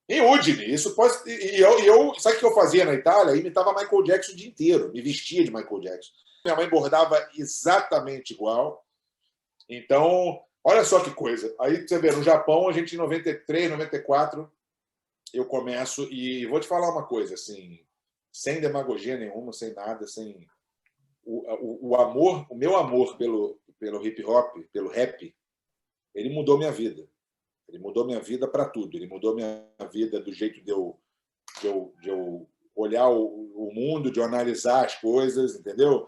Em Udine, isso pode. Sabe o que eu fazia na Itália? Eu imitava Michael Jackson o dia inteiro, me vestia de Michael Jackson. Minha mãe bordava exatamente igual. Então, olha só que coisa. Aí você vê, no Japão, a gente em 93, 94, eu começo, e vou te falar uma coisa, assim, sem demagogia nenhuma, sem nada, sem. O amor, o meu amor pelo hip hop, pelo rap, ele mudou minha vida. Ele mudou minha vida para tudo. Ele mudou minha vida do jeito de eu olhar o mundo, de eu analisar as coisas, entendeu?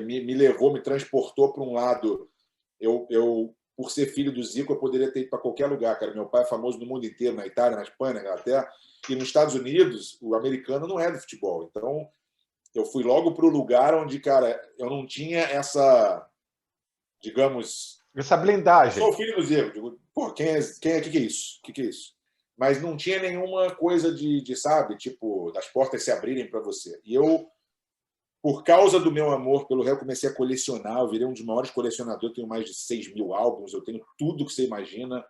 Me levou, me transportou para um lado. Por ser filho do Zico, eu poderia ter ido para qualquer lugar, cara. Meu pai é famoso no mundo inteiro, na Itália, na Espanha, na Inglaterra. E nos Estados Unidos, o americano não é do futebol. Então, eu fui logo para o lugar onde, cara, eu não tinha essa, digamos, Essa blindagem. sou filho do Zico. Digo, pô, que é isso? Que é isso? Mas não tinha nenhuma coisa sabe, tipo, das portas se abrirem para você. E eu, por causa do meu amor pelo rap, eu comecei a colecionar. Eu virei um dos maiores colecionadores. Eu tenho mais de 6 mil álbuns. Eu tenho tudo que você imagina.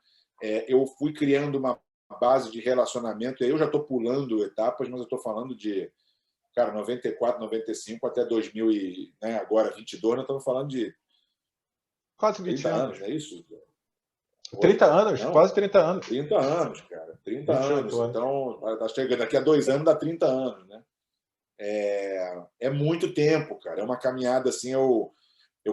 Eu fui criando uma base de relacionamento. Eu já estou pulando etapas, mas eu estou falando de, cara, 94, 95 até 2000 e, né, agora 22, nós estamos falando de Quase 20 30 anos. anos, não é isso? 30 anos, Não, quase 30 anos. 30 anos, cara. 30 28 anos. anos. Então, tá chegando daqui a 2 anos, dá 30 anos, né? É muito tempo, cara. É uma caminhada assim. Eu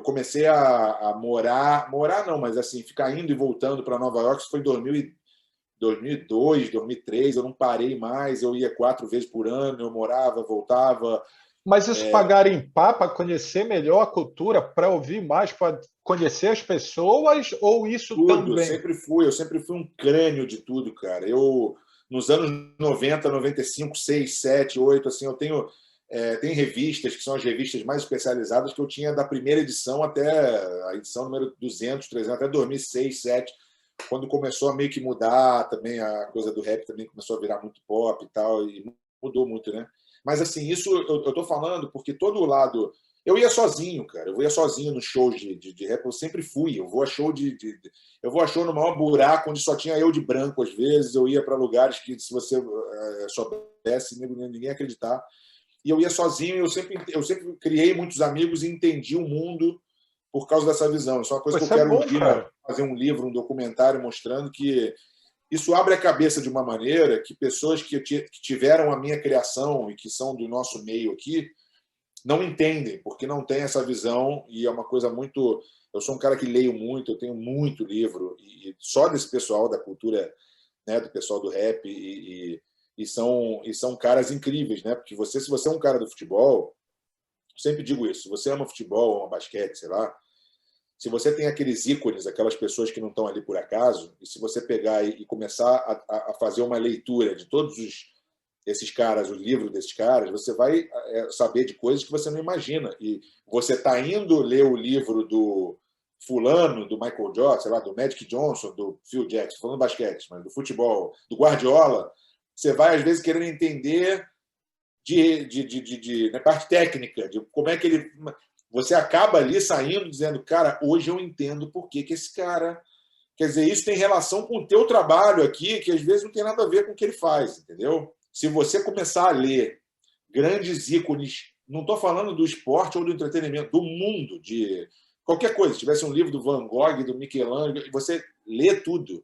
comecei a morar não, mas assim, ficar indo e voltando para Nova York. Isso foi em 2002, 2003. Eu não parei mais. Eu ia 4 vezes por ano. Eu morava, voltava. Mas isso pagar em pá para conhecer melhor a cultura, para ouvir mais, para conhecer as pessoas, ou isso Tudo, também? eu sempre fui um crânio de tudo, cara. Nos anos 90, 95, 6, 7, 8, assim, eu tem revistas, que são as revistas mais especializadas, que eu tinha da primeira edição até a edição número 200, 300, até 2006, 2007, quando começou a meio que mudar também, a coisa do rap também começou a virar muito pop e tal, e mudou muito, né? Mas, assim, isso eu tô falando porque todo lado. Eu ia sozinho, cara. Eu ia sozinho nos shows de rap. Eu sempre fui. Eu vou a show eu vou a show no maior buraco, onde só tinha eu de branco às vezes. Eu ia para lugares que, se você soubesse, ninguém ia acreditar. E eu ia sozinho. Eu sempre criei muitos amigos e entendi o mundo por causa dessa visão. Isso é uma coisa que eu Isso é quero um bom, dia cara. fazer um livro, um documentário mostrando que isso abre a cabeça de uma maneira que pessoas que tiveram a minha criação e que são do nosso meio aqui não entendem, porque não tem essa visão, e é uma coisa muito. Eu sou um cara que leio muito, eu tenho muito livro, e só desse pessoal da cultura, né, do pessoal do rap, e são caras incríveis, né? Porque se você é um cara do futebol, sempre digo isso, se você ama futebol, ama basquete, sei lá, se você tem aqueles ícones, aquelas pessoas que não estão ali por acaso, e se você pegar e começar a fazer uma leitura de todos esses caras, os livros desses caras, você vai saber de coisas que você não imagina. E você está indo ler o livro do fulano, do Michael Jordan, sei lá, do Magic Johnson, do Phil Jackson, falando do basquete, mas do futebol, do Guardiola, você vai, às vezes, querendo entender de parte técnica, de como é que ele. Você acaba ali saindo dizendo, cara, hoje eu entendo por que esse cara. Quer dizer, isso tem relação com o teu trabalho aqui, que às vezes não tem nada a ver com o que ele faz, entendeu? Se você começar a ler grandes ícones, não estou falando do esporte ou do entretenimento, do mundo, de qualquer coisa, se tivesse um livro do Van Gogh, do Michelangelo, você lê tudo.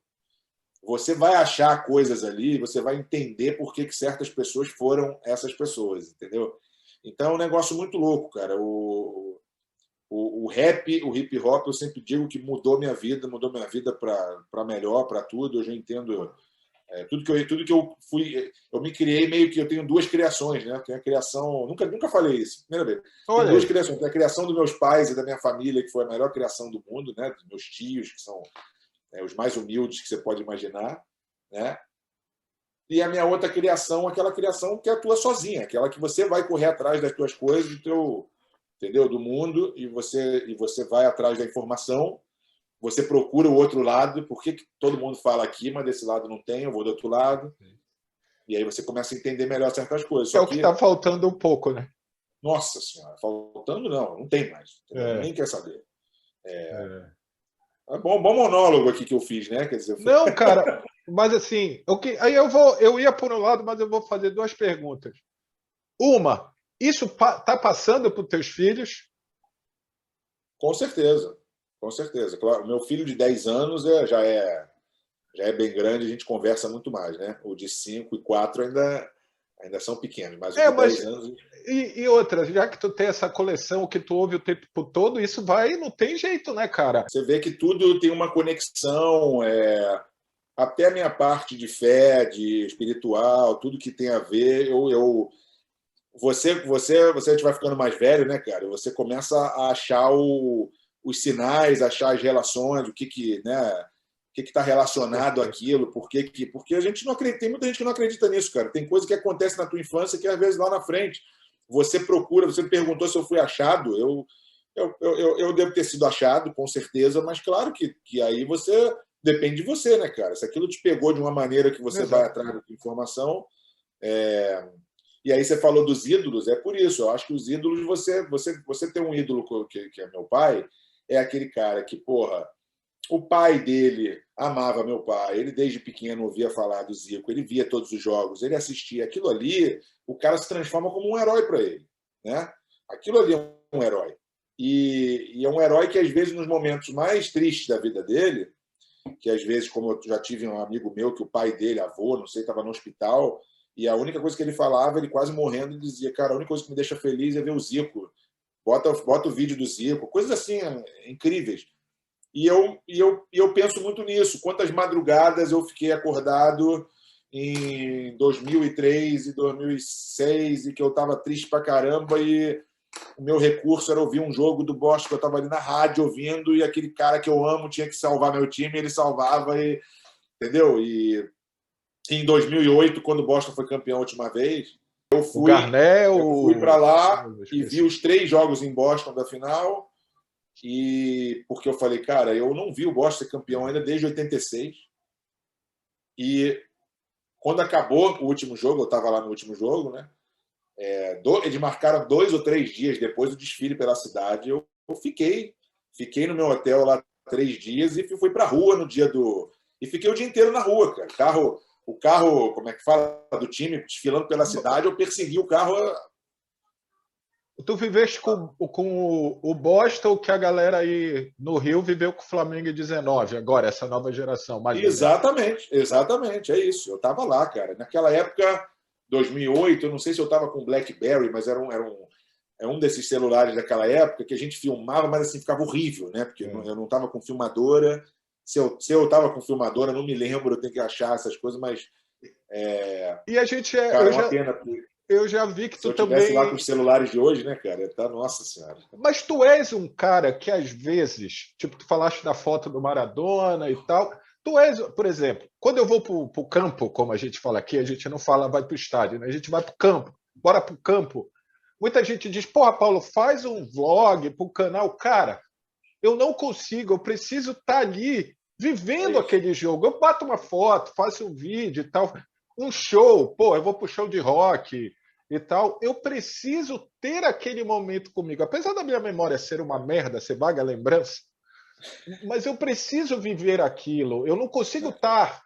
Você vai achar coisas ali, você vai entender por que certas pessoas foram essas pessoas, entendeu? Então é um negócio muito louco, cara. O rap, o hip hop, eu sempre digo que mudou minha vida para melhor, para tudo. Eu já entendo tudo que eu fui. Eu me criei meio que eu tenho duas criações, né? Tenho a criação, nunca falei isso, primeira vez. Tenho Olha duas aí. criações. Tenho a criação dos meus pais e da minha família, que foi a melhor criação do mundo, né? Dos meus tios, que são os mais humildes que você pode imaginar, né? E a minha outra criação, aquela criação que é a tua sozinha, aquela que você vai correr atrás das tuas coisas, entendeu? Do mundo, e você vai atrás da informação, você procura o outro lado, por que todo mundo fala aqui, mas desse lado não tem, eu vou do outro lado, e aí você começa a entender melhor certas coisas. É Só o que que, está faltando um pouco, né? nossa senhora, faltando não tem mais, entendeu? É, Ninguém quer saber. é. É bom monólogo aqui que eu fiz, né? Quer dizer, Não, cara. Mas assim, aí eu ia por um lado, mas eu vou fazer duas perguntas. Uma, isso está passando para os teus filhos? Com certeza, com certeza. Claro, meu filho de 10 anos já é bem grande, a gente conversa muito mais, né? O de 5 e 4 ainda são pequenos, mas o de Mas 10 anos. e outra, já que tu tem essa coleção que tu ouve o tempo todo, isso vai, não tem jeito, né, cara? Você vê que tudo tem uma conexão, até a minha parte de fé, de espiritual, tudo que tem a ver, você vai ficando mais velho, né, cara? Você começa a achar os sinais, achar as relações, né, o que está relacionado àquilo, porque a gente não acredita, tem muita gente que não acredita nisso, cara. Tem coisa que acontece na tua infância que às vezes lá na frente você procura, você me perguntou se eu fui achado, eu devo ter sido achado, com certeza, mas claro que aí você depende de você, né, cara? Se aquilo te pegou de uma maneira que você vai Exato. atrás da informação, é, e aí você falou dos ídolos, é por isso. Eu acho que os ídolos, você tem um ídolo que é meu pai, é aquele cara que, porra, o pai dele amava meu pai, ele desde pequeno ouvia falar do Zico, ele via todos os jogos, ele assistia aquilo ali, o cara se transforma como um herói para ele, né? Aquilo ali é um herói. E é um herói que, às vezes, nos momentos mais tristes da vida dele, que às vezes, como eu já tive um amigo meu que o pai dele, avô, não sei, estava no hospital, e a única coisa que ele falava, ele quase morrendo, ele dizia, cara, a única coisa que me deixa feliz é ver o Zico. Bota o vídeo do Zico, coisas assim incríveis. E eu penso muito nisso. Quantas madrugadas eu fiquei acordado em 2003 e 2006 e que eu estava triste pra caramba e o meu recurso era ouvir um jogo do Boston que eu estava ali na rádio ouvindo e aquele cara que eu amo tinha que salvar meu time, ele salvava, entendeu? E em 2008, quando o Boston foi campeão a última vez, eu O fui, Garnett, eu fui para lá eu e vi esqueci. os 3 jogos em Boston da final, e porque eu falei, cara, eu não vi o Boston ser campeão ainda desde 86. E quando acabou o último jogo, eu estava lá no último jogo, né? Eles marcaram 2 ou 3 dias depois do desfile pela cidade. Eu fiquei no meu hotel lá 3 dias e fui para a rua no dia do. E fiquei o dia inteiro na rua, cara. O carro, como é que fala, do time, desfilando pela cidade, eu persegui o carro. Tu viveste com o Boston que a galera aí no Rio viveu com o Flamengo em 19, agora, essa nova geração, mais ou menos. Exatamente, exatamente, é isso. Eu estava lá, cara. Naquela época, 2008, eu não sei se eu estava com BlackBerry, mas é um desses celulares daquela época que a gente filmava, mas assim ficava horrível, né? Porque eu não estava com filmadora. Se eu estava com filmadora, não me lembro, eu tenho que achar essas coisas, mas, E a gente cara, é uma pena. eu já vi que Se tu eu tivesse lá com também. os celulares de hoje, né, cara? Tá, nossa senhora. Mas tu és um cara que às vezes, tipo, tu falaste da foto do Maradona e tal. Tu és, por exemplo, quando eu vou pro campo, como a gente fala aqui, a gente não fala vai pro estádio, né? A gente vai pro campo, bora pro campo. Muita gente diz, porra, Paulo, faz um vlog pro canal. Cara, eu não consigo, eu preciso estar ali É vivendo isso. aquele jogo. Eu bato uma foto, faço um vídeo e tal, um show, pô, eu vou pro show de rock e tal. Eu preciso ter aquele momento comigo. Apesar da minha memória ser uma merda, ser vaga lembrança, mas eu preciso viver aquilo. Eu não consigo estar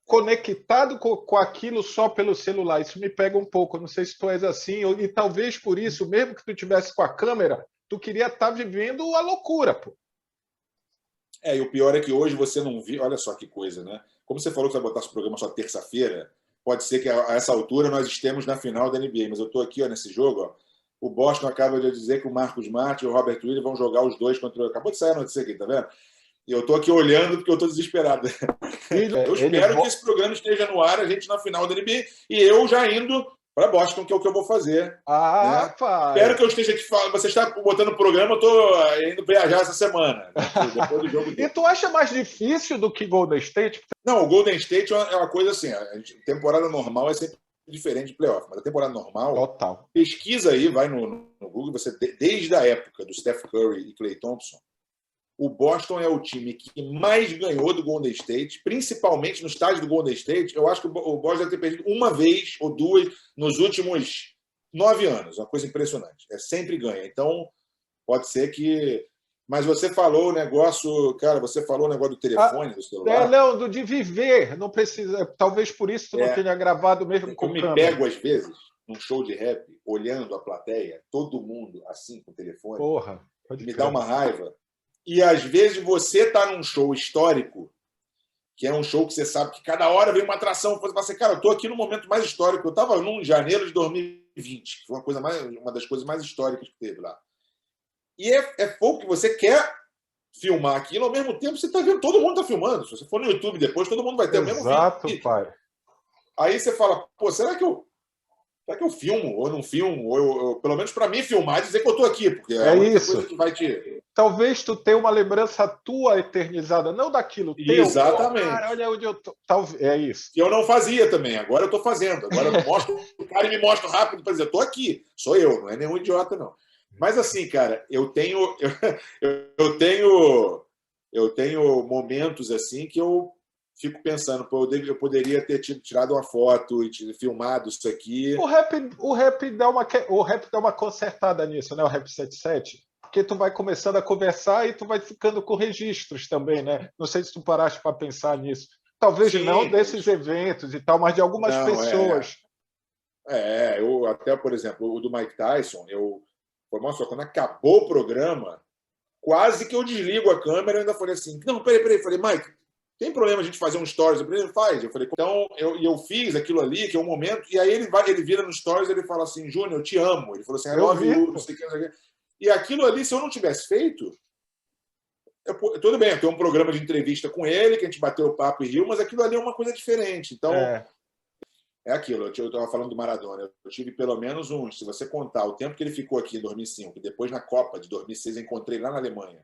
conectado com aquilo só pelo celular. Isso me pega um pouco. Eu não sei se tu és assim, e talvez por isso, mesmo que tu tivesse com a câmera, tu queria estar vivendo a loucura, pô. E o pior é que hoje você não viu. Olha só que coisa, né? Como você falou que vai botar esse programa só terça-feira, pode ser que a essa altura nós estemos na final da NBA, mas eu estou aqui ó, nesse jogo. Ó, o Boston acaba de dizer que o Marcus Smart e o Robert Williams vão jogar os dois contra. Acabou de sair a notícia aqui, tá vendo? E eu estou aqui olhando porque eu estou desesperado. Eu Ele espero que esse programa esteja no ar, a gente na final da NBA, e eu já indo para Boston, que é o que eu vou fazer. Ah, Né? Espero pai. que eu esteja aqui. Você está botando o programa, eu estou indo viajar essa semana, né? Depois do jogo E dele. tu acha mais difícil do que Golden State? Não, o Golden State é uma coisa assim, a temporada normal é sempre diferente de playoff, mas a temporada normal, Total. pesquisa aí, vai no Google, você desde a época do Steph Curry e Klay Thompson, o Boston é o time que mais ganhou do Golden State, principalmente no estádio do Golden State. Eu acho que o Boston deve ter perdido uma vez ou duas nos últimos 9 anos, uma coisa impressionante. É sempre ganha. Então, pode ser que Mas você falou o negócio, cara, você falou o negócio do telefone, do celular. Não, do de viver, não precisa. Talvez por isso tu não É, tenha gravado mesmo eu com me câmera. pego, às vezes, num show de rap, olhando a plateia, todo mundo assim, com o telefone, Porra, e pode me dá crer. uma raiva. E às vezes você tá num show histórico, que é um show que você sabe que cada hora vem uma atração, você fala assim, cara, eu tô aqui no momento mais histórico. Eu tava em janeiro de 2020, que foi uma das coisas mais históricas que teve lá. E é pouco que você quer filmar aquilo, ao mesmo tempo você está vendo, todo mundo está filmando. Se você for no YouTube depois, todo mundo vai ter o mesmo Exato, vídeo. pai. Aí você fala, pô, será que eu filmo ou não filmo? Ou pelo menos para mim filmar e dizer que eu estou aqui, porque é a É única isso. coisa que vai te. Talvez tu tenha uma lembrança tua eternizada, não daquilo teu. Pô, cara, Exatamente. olha onde eu tô. É isso. Que eu não fazia também, agora eu estou fazendo. Agora eu mostro o cara e me mostro rápido para dizer, eu estou aqui, sou eu, não é nenhum idiota, não. Mas assim, cara, eu tenho momentos assim que eu fico pensando, pô, eu poderia ter tirado uma foto e filmado isso aqui. O rap dá uma consertada nisso, né? O Rap 77. Porque tu vai começando a conversar e tu vai ficando com registros também, né? Não sei se tu paraste para pensar nisso. Talvez não Sim, desses eventos e tal, mas de algumas não, pessoas. eu até, por exemplo, o do Mike Tyson, foi uma só, quando acabou o programa, quase que eu desligo a câmera e ainda falei assim, não, peraí, falei, Mike, tem problema a gente fazer um stories? Ele faz. Eu falei, então, eu fiz aquilo ali, que é um momento, e aí ele vira no stories e ele fala assim, Júnior, eu te amo. Ele falou assim, I Eu love vi, you, não pô. sei o que, não sei o que. E aquilo ali, se eu não tivesse feito, tudo bem, eu tenho um programa de entrevista com ele, que a gente bateu o papo e riu, mas aquilo ali é uma coisa diferente. Então, É, é aquilo, eu estava falando do Maradona, eu tive pelo menos uns, se você contar o tempo que ele ficou aqui em 2005, e depois na Copa de 2006 eu encontrei lá na Alemanha,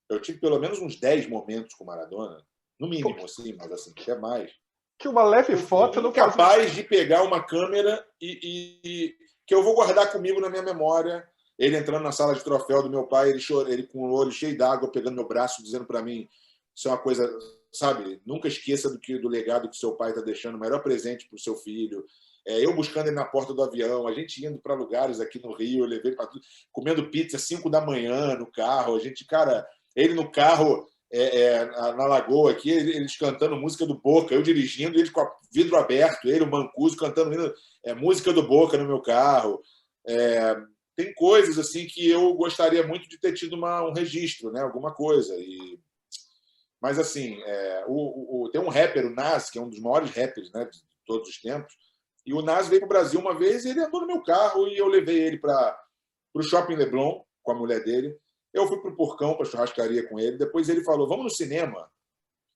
eu tive pelo menos uns 10 momentos com o Maradona, no pô, mínimo, assim, mas assim, até mais. que uma leve Eu fui foto não faz. incapaz de pegar uma câmera que eu vou guardar comigo na minha memória. Ele entrando na sala de troféu do meu pai, ele com o olho cheio d'água, pegando meu braço, dizendo para mim, isso é uma coisa, sabe, nunca esqueça do legado que seu pai está deixando, o melhor presente para o seu filho. Eu buscando ele na porta do avião, a gente indo para lugares aqui no Rio, eu levei para tudo, comendo pizza às 5 da manhã no carro, a gente, cara, ele no carro na Lagoa aqui, eles cantando música do Boca, eu dirigindo, ele com o vidro aberto, ele, o Mancuso, cantando música do Boca no meu carro. Tem coisas assim que eu gostaria muito de ter tido um registro, né? Alguma coisa. Mas assim, tem um rapper, o Nas, que é um dos maiores rappers, né, de todos os tempos, e o Nas veio para o Brasil uma vez e ele andou no meu carro e eu levei ele para o Shopping Leblon com a mulher dele. Eu fui para o Porcão, para a churrascaria com ele. Depois ele falou, vamos no cinema.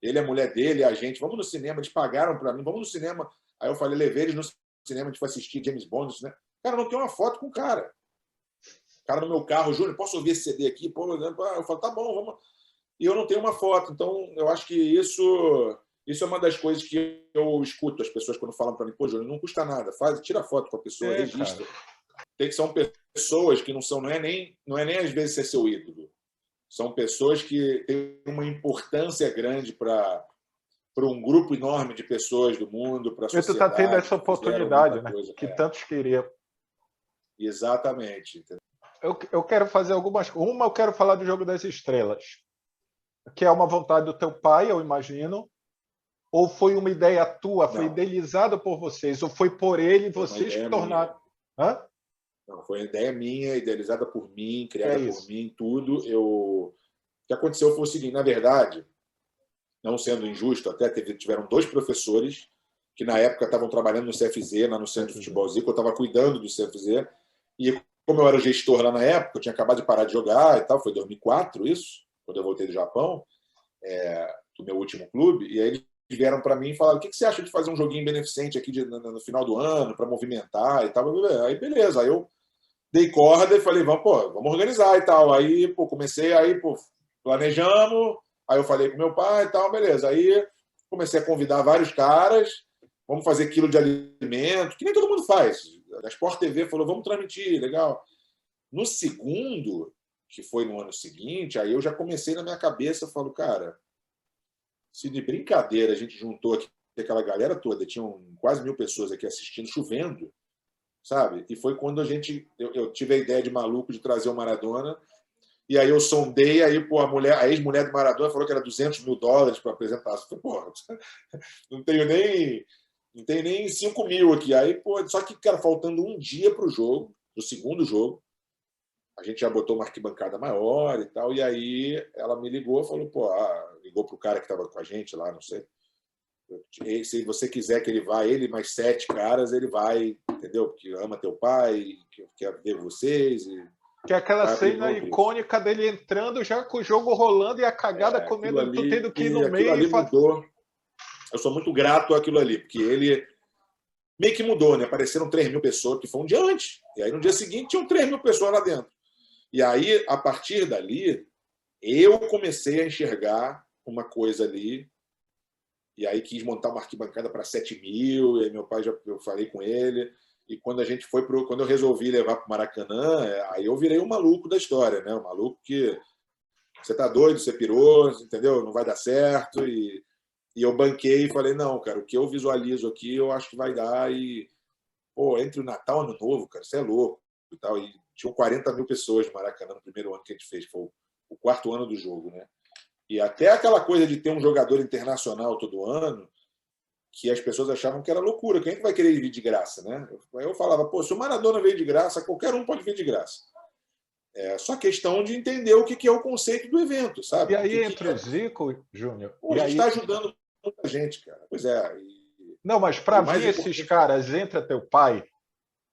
Ele, a mulher dele, a gente, vamos no cinema. Eles pagaram para mim, vamos no cinema. Aí eu falei, levei eles no cinema, a gente foi assistir James Bond. Né? Cara, não tem uma foto com o cara. O cara no meu carro, Júnior, posso ouvir esse CD aqui? Pô, eu falo, tá bom, vamos. E eu não tenho uma foto. Então, eu acho que isso é uma das coisas que eu escuto as pessoas quando falam para mim, pô, Júnior, não custa nada, tira foto com a pessoa, registra. Cara. Tem que são pessoas que não é nem às vezes ser seu ídolo. São pessoas que têm uma importância grande para um grupo enorme de pessoas do mundo, para a E tu tá tendo sociedade, essa que fizeram oportunidade, muita né? coisa. Que tantos queriam. Exatamente. Eu quero fazer algumas. Uma, eu quero falar do Jogo das Estrelas, que é uma vontade do teu pai, eu imagino. Ou foi uma ideia tua, foi Não, idealizada por vocês, ou foi por ele e foi uma vocês que ideia minha. tornaram. Hã? Não, foi uma ideia minha, idealizada por mim, É criada por isso. mim, tudo. O que aconteceu foi o seguinte, na verdade, não sendo injusto, até tiveram dois professores que na época estavam trabalhando no CFZ, lá no Centro de Futebol Zico, eu estava cuidando do CFZ, e como eu era gestor lá na época, eu tinha acabado de parar de jogar e tal, foi 2004 isso, quando eu voltei do Japão, do meu último clube, e aí eles vieram para mim e falaram, o que você acha de fazer um joguinho beneficente aqui no final do ano, para movimentar e tal, aí beleza, aí eu dei corda e falei, vamos organizar e tal, aí comecei, aí planejamos, aí eu falei com meu pai e tal, beleza, aí comecei a convidar vários caras, vamos fazer quilo de alimento, que nem todo mundo faz, a Sport TV falou, vamos transmitir, legal. No segundo, que foi no ano seguinte, aí eu já comecei na minha cabeça, falo, cara, se de brincadeira a gente juntou aqui aquela galera toda, tinham quase 1.000 pessoas aqui assistindo, chovendo, sabe? E foi quando eu tive a ideia de maluco de trazer o Maradona. E aí eu sondei, aí pô, a ex-mulher do Maradona falou que era $200.000 para apresentar. Eu falei, porra, não tenho nem 5 mil aqui. Aí, pô, só que, cara, faltando um dia para o jogo, do segundo jogo, a gente já botou uma arquibancada maior e tal. E aí ela me ligou, falou, pô, ligou pro cara que estava com a gente lá, não sei. Se você quiser que ele vá, ele mais 7 caras, ele vai, entendeu? Porque ama teu pai, que quer ver vocês. Que é aquela cena icônica dele entrando já com o jogo rolando e a cagada comendo e tu tendo que ir no aquilo meio ali e mudou. Eu sou muito grato àquilo ali, porque ele meio que mudou, né? Apareceram 3 mil pessoas, que foi um dia antes. E aí no dia seguinte tinham 3 mil pessoas lá dentro. E aí, a partir dali, eu comecei a enxergar uma coisa ali. E aí quis montar uma arquibancada para 7 mil. E aí meu pai, eu falei com ele. E quando a gente foi quando eu resolvi levar para o Maracanã, aí eu virei um maluco da história, né? Um maluco que você tá doido, você pirou, entendeu? Não vai dar certo. E eu banquei e falei, não, cara, o que eu visualizo aqui, eu acho que vai dar. E, pô, entre o Natal e o Ano Novo, cara, você é louco e tal. E tinham 40 mil pessoas no Maracanã no primeiro ano que a gente fez, foi o quarto ano do jogo, né? E até aquela coisa de ter um jogador internacional todo ano, que as pessoas achavam que era loucura. Quem é que vai querer vir de graça, né? Eu falava, pô, se o Maradona veio de graça, qualquer um pode vir de graça. É só questão de entender o que é o conceito do evento, sabe? E aí que entra o Zico, Júnior. Pô, a E gente aí está ajudando muita gente, cara. Pois é. não, mas E para o mais vir esses importante. caras, entra teu pai,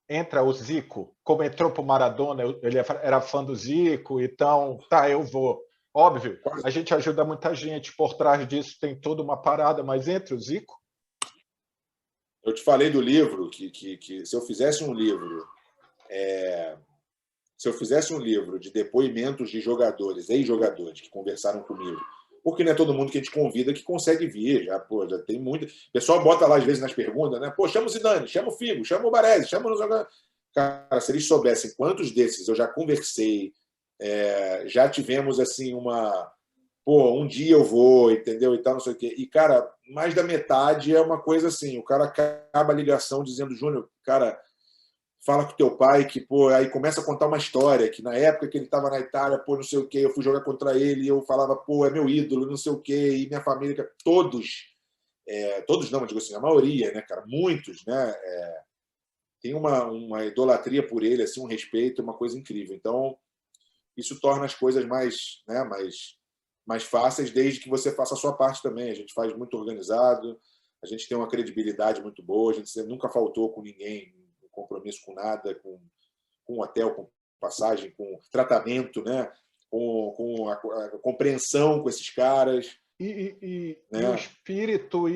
entra o Zico, como entrou pro Maradona, ele era fã do Zico, então, tá, eu vou. Óbvio, a gente ajuda muita gente, por trás disso tem toda uma parada, mas entra o Zico. Eu te falei do livro, que se eu fizesse um livro, de depoimentos de jogadores, ex-jogadores que conversaram comigo, porque não é todo mundo que a gente convida que consegue vir, já tem muito. O pessoal bota lá às vezes nas perguntas, né? Pô, chama o Zidane, chama o Figo, chama o Baresi, chama o cara, se eles soubessem quantos desses eu já conversei, já tivemos assim pô, um dia eu vou, entendeu? E tal, não sei o quê. E, cara, mais da metade é uma coisa assim, o cara acaba a ligação dizendo, Júnior, cara, fala com teu pai que, pô, aí começa a contar uma história, que na época que ele estava na Itália, pô, não sei o quê, eu fui jogar contra ele e eu falava, pô, é meu ídolo, não sei o quê, e minha família, todos não, mas digo assim, a maioria, né, cara, muitos, né, tem uma idolatria por ele, assim, um respeito, uma coisa incrível. Então, isso torna as coisas mais fáceis, desde que você faça a sua parte também. A gente faz muito organizado, a gente tem uma credibilidade muito boa, a gente nunca faltou com ninguém, compromisso com nada, com hotel, com passagem, com tratamento, né? com a compreensão com esses caras. E Né? o espírito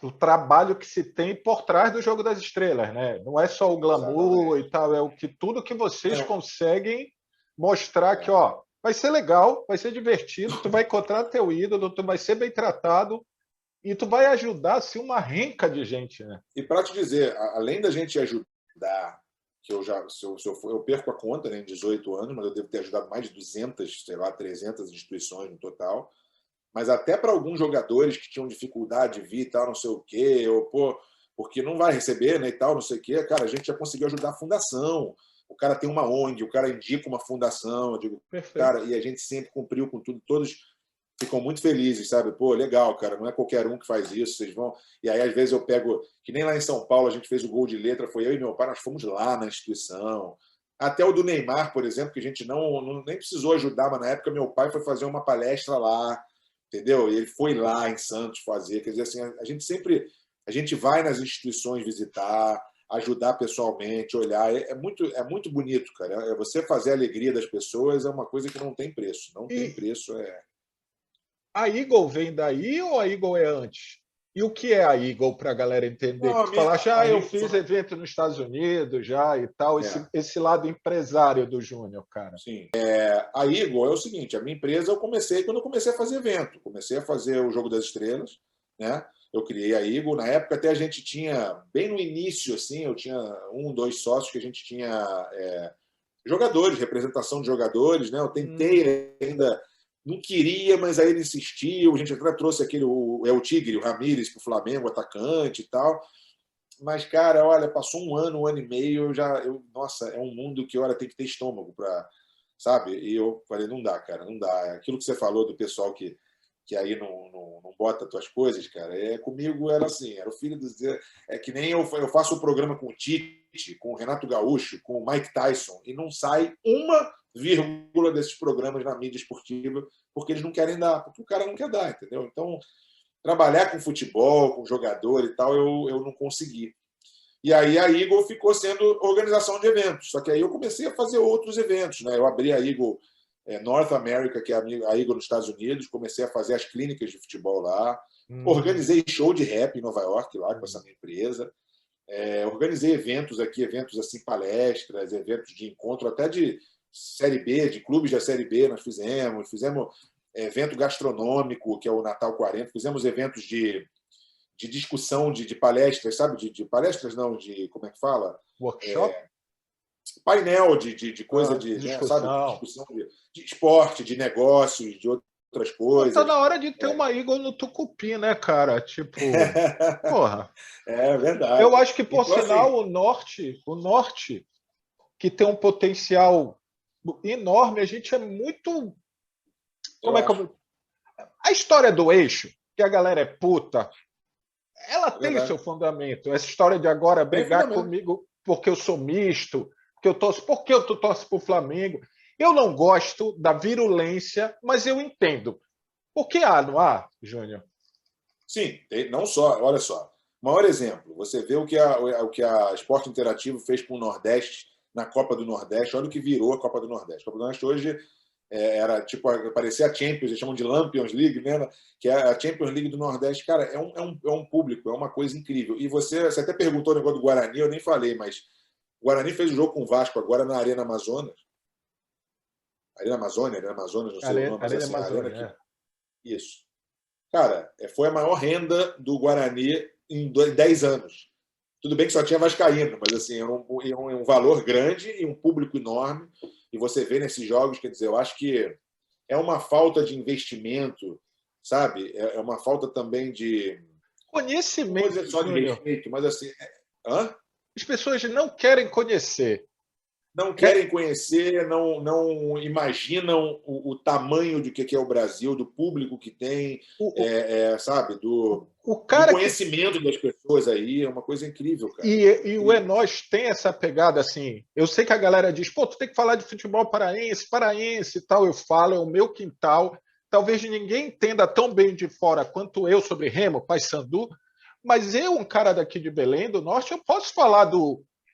o trabalho que se tem por trás do Jogo das Estrelas, né? Não é só o glamour e tal, é tudo que vocês conseguem mostrar que, ó, vai ser legal, vai ser divertido, tu vai encontrar teu ídolo, tu vai ser bem tratado e tu vai ajudar assim, uma renca de gente, né? E para te dizer, além da gente ajudar, que eu perco a conta, né, em 18 anos, mas eu devo ter ajudado mais de 200, sei lá, 300 instituições no total, mas até para alguns jogadores que tinham dificuldade de vir e tal, não sei o quê, ou, pô, porque não vai receber, né, e tal, não sei o quê, cara, a gente já conseguiu ajudar a fundação. O cara tem uma ONG, o cara indica uma fundação, eu digo, perfeito. Cara, e a gente sempre cumpriu com tudo, todos ficam muito felizes, sabe? Pô, legal, cara, não é qualquer um que faz isso, vocês vão. E aí, às vezes, eu pego, que nem lá em São Paulo, a gente fez o gol de letra, foi eu e meu pai, nós fomos lá na instituição. Até o do Neymar, por exemplo, que a gente nem precisou ajudar, mas na época meu pai foi fazer uma palestra lá, entendeu? E ele foi lá em Santos fazer. Quer dizer, assim, a gente vai nas instituições visitar, ajudar pessoalmente, olhar. É muito bonito, cara. Você fazer a alegria das pessoas é uma coisa que não tem preço. Não tem preço. A Eagle vem daí ou a Eagle é antes? E o que é a Eagle para a galera entender? Não, Que tu falaste, eu fiz evento nos Estados Unidos já e tal, esse lado empresário do Júnior, cara. Sim. A Eagle é o seguinte, a minha empresa quando eu comecei a fazer evento, comecei a fazer o Jogo das Estrelas, né? Eu criei a Eagle, na época até a gente tinha, bem no início, assim, eu tinha 2 sócios que a gente tinha jogadores, representação de jogadores, né? Eu tentei ainda, não queria, mas aí ele insistiu, a gente até trouxe o Tigre, o Ramírez para o Flamengo, atacante e tal. Mas, cara, olha, passou um ano e meio, nossa, é um mundo que, olha, tem que ter estômago sabe? E eu falei, não dá, cara, não dá. Aquilo que você falou do pessoal que aí não bota as tuas coisas, cara, comigo era assim, era o filho do Zé. É que nem eu faço o programa com o Tite, com o Renato Gaúcho, com o Mike Tyson, e não sai uma vírgula desses programas na mídia esportiva, porque eles não querem dar, porque o cara não quer dar, entendeu? Então, trabalhar com futebol, com jogador e tal, eu não consegui. E aí a Eagle ficou sendo organização de eventos. Só que aí eu comecei a fazer outros eventos, né? Eu abri a Eagle North America, que é a Eagle nos Estados Unidos, comecei a fazer as clínicas de futebol lá, organizei show de rap em Nova York lá com essa minha empresa, organizei eventos aqui, eventos assim, palestras, eventos de encontro até de Série B, de clubes da Série B nós fizemos evento gastronômico, que é o Natal 40, fizemos eventos de discussão de palestras, sabe? De palestras, não, de como é que fala? Workshop? Painel de coisa de, discussão. Né, sabe? De discussão de esporte, de negócios, de outras coisas. Tá na hora de ter uma Eagle no Tucupi, né, cara? Tipo, porra. É verdade. Eu acho que, por então, sinal, assim, o norte, que tem um potencial enorme, a gente é muito. Como é que a história do eixo, que a galera é puta, ela tem o seu fundamento. Essa história de agora brigar comigo porque eu sou misto, porque eu torço pro Flamengo. Eu não gosto da virulência, mas eu entendo. Por que não há, Júnior? Sim, não só. Olha só. Maior exemplo, você vê o que a Esporte Interativo fez com o Nordeste na Copa do Nordeste. Olha o que virou a Copa do Nordeste. A Copa do Nordeste hoje era tipo, parecia a Champions, eles chamam de Lampions League, né? Que é a Champions League do Nordeste. Cara, é um público, é uma coisa incrível. E você até perguntou o negócio do Guarani, eu nem falei, mas o Guarani fez o jogo com o Vasco agora na Arena Amazonas. Arena Amazonas, não sei o nome, mas assim, Amazônia, Arena aqui. Isso. Cara, foi a maior renda do Guarani em 10 anos. Tudo bem que só tinha vascaíno, mas assim, é um valor grande e um público enorme. E você vê nesses jogos, quer dizer, eu acho que é uma falta de investimento, sabe? É uma falta também de conhecimento. Não vou dizer só de respeito, mas assim. As pessoas não querem conhecer. Não querem conhecer, não imaginam o tamanho de que é o Brasil, do público que tem, sabe? Do conhecimento das pessoas aí. É uma coisa incrível, cara. E o Enós tem essa pegada assim. Eu sei que a galera diz, pô, tu tem que falar de futebol paraense e tal. Eu falo, é o meu quintal. Talvez ninguém entenda tão bem de fora quanto eu sobre Remo, Paysandu, mas eu, um cara daqui de Belém do Norte, eu posso falar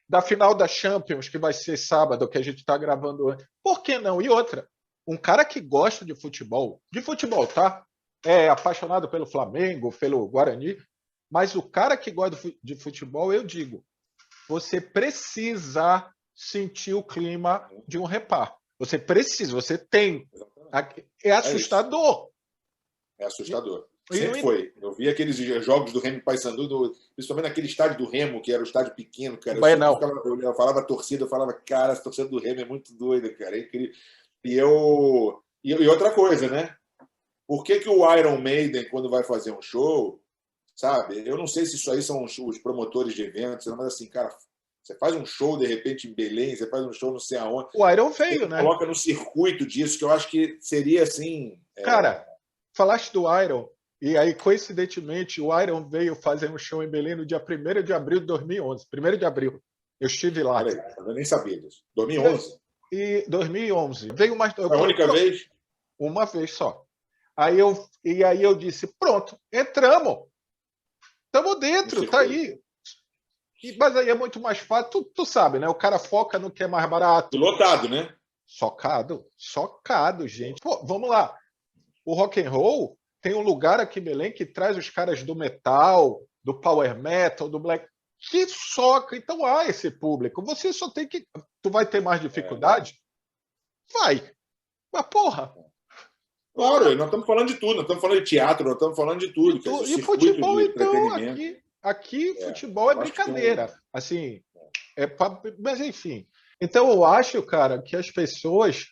da final da Champions, que vai ser sábado, que a gente está gravando hoje. Por que não? E outra, um cara que gosta de futebol, tá? É apaixonado pelo Flamengo, pelo Guarani, mas o cara que gosta de futebol, eu digo, você precisa sentir o clima de um repar. Você precisa, você tem. É assustador. É assustador. Sempre foi. Eu vi aqueles jogos do Remo e Paysandu, principalmente naquele estádio do Remo, que era o estádio pequeno, cara. Eu falava torcida, eu falava, cara, essa torcida do Remo é muito doida, cara. É incrível. E outra coisa, né? Por que o Iron Maiden, quando vai fazer um show, sabe? Eu não sei se isso aí são os promotores de eventos, mas assim, cara, você faz um show, de repente, em Belém, você faz um show não sei aonde. O Iron veio, né? Coloca no circuito disso, que eu acho que seria assim. Cara, falaste do Iron. E aí, coincidentemente, o Iron veio fazer um show em Belém no dia 1º de abril de 2011. 1º de abril. Eu estive lá. Eu nem sabia disso. 2011? E 2011. Veio mais... A única vez? Uma vez só. Aí eu disse, pronto, entramos. Estamos dentro, tá aí. Mas aí é muito mais fácil. Tu sabe, né? O cara foca no que é mais barato. Lotado, né? Socado, gente. Pô, vamos lá. O rock and roll tem um lugar aqui em Belém que traz os caras do metal, do power metal, do black, que soca. Então há esse público. Você só tem que... Tu vai ter mais dificuldade? Vai. Mas porra... Claro, nós estamos falando de tudo. Nós estamos falando de teatro, nós estamos falando de tudo. E futebol, então, aqui futebol é brincadeira. Assim, mas enfim. Então eu acho, cara, que as pessoas...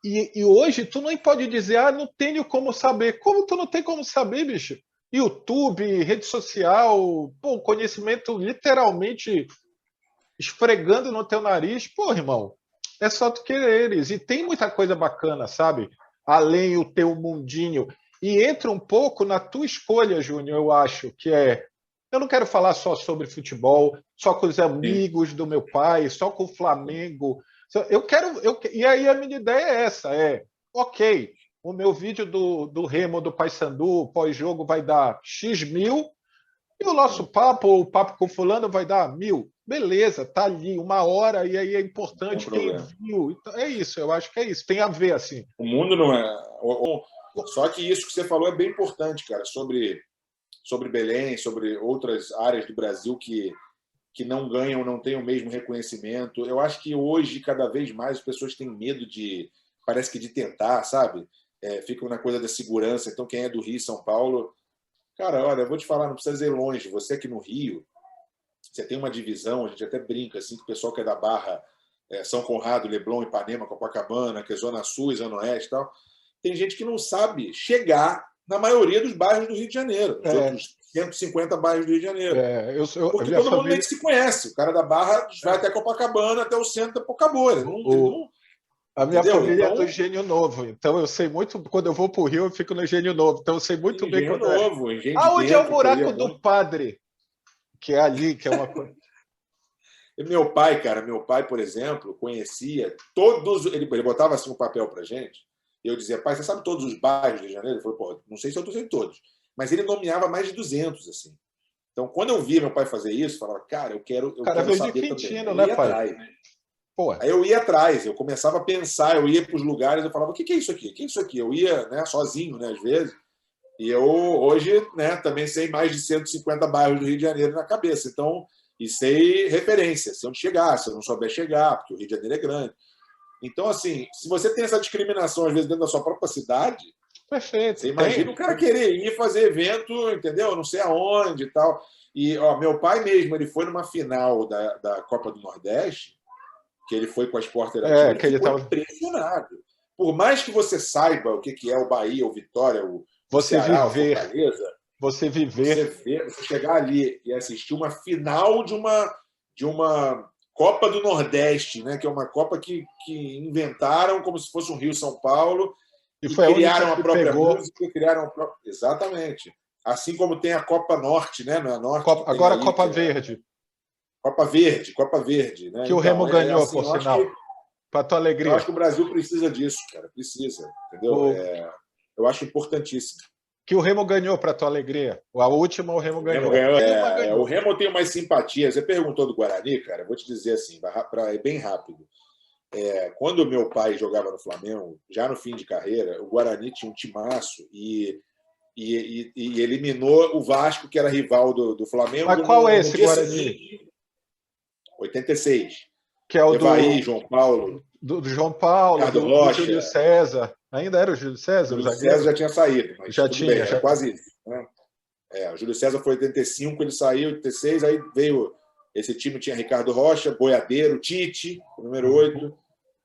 E hoje tu não pode dizer, não tenho como saber. Como tu não tem como saber, bicho? YouTube, rede social, pô, conhecimento literalmente esfregando no teu nariz. Pô, irmão, É só tu quereres. E tem muita coisa bacana, sabe? Além o teu mundinho. E entra um pouco na tua escolha, Júnior, eu acho, que é. Eu não quero falar só sobre futebol, só com os Sim. amigos do meu pai, só com o Flamengo. Eu quero. E aí a minha ideia é essa: ok, o meu vídeo do Remo do Paysandu pós-jogo vai dar X mil, e o nosso Sim. papo, o papo com fulano, vai dar 1.000. Beleza, tá ali, 1 hora, e aí é Não tem importante quem problema. viu. Então, é isso, eu acho que é isso. Tem a ver, assim. O mundo não é. Só que isso que você falou é bem importante, cara, sobre Belém, sobre outras áreas do Brasil que não ganham, não têm o mesmo reconhecimento. Eu acho que hoje, cada vez mais, as pessoas têm medo de, parece que de tentar, sabe? Ficam na coisa da segurança. Então, quem é do Rio, São Paulo, cara, olha, eu vou te falar, não precisa ir longe. Você aqui no Rio, você tem uma divisão, a gente até brinca assim, que o pessoal que é da Barra, São Conrado, Leblon, Ipanema, Copacabana, que é Zona Sul, Zona Oeste e tal, tem gente que não sabe chegar na maioria dos bairros do Rio de Janeiro, nos É, outros 150 bairros do Rio de Janeiro. a Porque minha todo mundo meio família. que se conhece. O cara da Barra vai até Copacabana, até o centro, acabou. Ele O, não, a minha entendeu? família é do Então, Engenho Novo, então eu sei muito. Quando eu vou para o Rio, eu fico no Engenho Novo, então eu sei muito bem Engenho quando é. Novo, Engenho de Aonde é o Dentro, que eu ia buraco do muito. padre? Que é ali, que é uma coisa. E meu pai, cara, meu pai, por exemplo, conhecia todos. Ele botava assim um papel pra gente, e eu dizia, pai, você sabe todos os bairros do Rio de Janeiro? Ele falou, pô, não sei se eu tô sabendo todos. Mas ele nomeava mais de 200, assim. Então, quando eu via meu pai fazer isso, eu falava, cara, O eu cara quero veio de saber também. Quintino, Aí eu né, ia pai? atrás. Pô, Aí eu ia atrás, eu começava a pensar, eu ia para os lugares, eu falava, o que é isso aqui? O que é isso aqui? Eu ia, né, sozinho, né, às vezes. E eu hoje, né, também sei mais de 150 bairros do Rio de Janeiro na cabeça. Então, e sei referência, se onde chegar, se eu não souber chegar, porque o Rio de Janeiro é grande. Então, assim, se você tem essa discriminação, às vezes, dentro da sua própria cidade, perfeito, você imagina tem. o cara querer ir fazer evento, entendeu? Não sei aonde e tal. E, ó, meu pai mesmo, ele foi numa final da Copa do Nordeste, que ele foi com a Sport Interativo, ele Que ele ficou tava. impressionado. Por mais que você saiba o que é o Bahia, o Vitória, o Você Ceará, o viver, Fortaleza, você você viver. vê, você chegar ali e assistir uma final de uma Copa do Nordeste, né? Que é uma Copa que inventaram como se fosse um Rio São Paulo E e foi a única criaram a que própria pegou. música, criaram a própria. Exatamente. Assim como tem a Copa Norte, né? Na Norte que tem Agora a aí, Copa que é Verde, Copa Verde, né? que o Remo Então, ganhou, assim, por sinal, para tua eu acho alegria. que o Brasil precisa disso, cara. Precisa, entendeu? O, Eu acho importantíssimo. que o Remo ganhou para tua alegria. A última o Remo O Remo ganhou. A ganhou. última O ganhou. Remo tem umas simpatias. Você perguntou do Guarani, cara. Eu vou te dizer assim, bem rápido. Quando meu pai jogava no Flamengo, já no fim de carreira, o Guarani tinha um timaço e eliminou o Vasco, que era rival do Mas Flamengo, qual é no esse dia Guarani? seguinte, 86. Que é o Evaí, João Paulo, do João Paulo, Ricardo do Júlio Rocha. César. Ainda era o Júlio César, o Júlio César zagueiro? já tinha saído, mas Já tudo bem, tinha, era já. quase isso. Né? O Júlio César foi em 85, ele saiu em 86, aí veio. Esse time tinha Ricardo Rocha, Boiadeiro, Tite, número 8,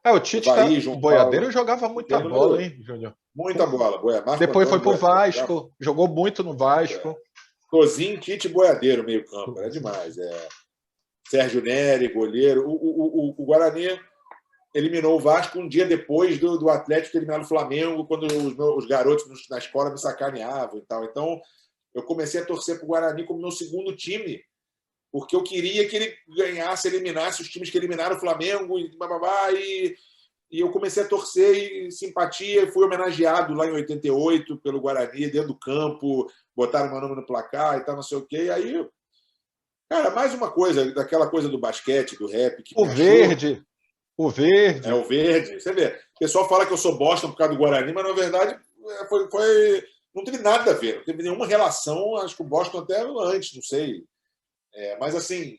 O Tite tá. Evaí, O João Boiadeiro Paulo, jogava e muita tem o número bola, 8. hein, Júnior? Muita bola. Marco Depois foi Antônio pro Boiadeiro. Vasco, jogou muito no Vasco. Tozinho, Tite e Boiadeiro, meio campo. Era demais. Sérgio Neri, goleiro. O Guarani eliminou o Vasco um dia depois do Atlético ter eliminado o Flamengo, quando os garotos na escola me sacaneavam e tal. Então, eu comecei a torcer para o Guarani como meu segundo time, porque eu queria que ele ganhasse, eliminasse os times que eliminaram o Flamengo e eu comecei a torcer e simpatia, fui homenageado lá em 88 pelo Guarani, dentro do campo, botaram meu nome no placar e tal, não sei o quê. E aí, cara, mais uma coisa, daquela coisa do basquete, do rap, que O me achou, Verde, o Verde. o verde. Você vê, o pessoal fala que eu sou Boston por causa do Guarani, mas na verdade não teve nada a ver, não teve nenhuma relação, acho que o Boston até antes, não sei. Mas assim,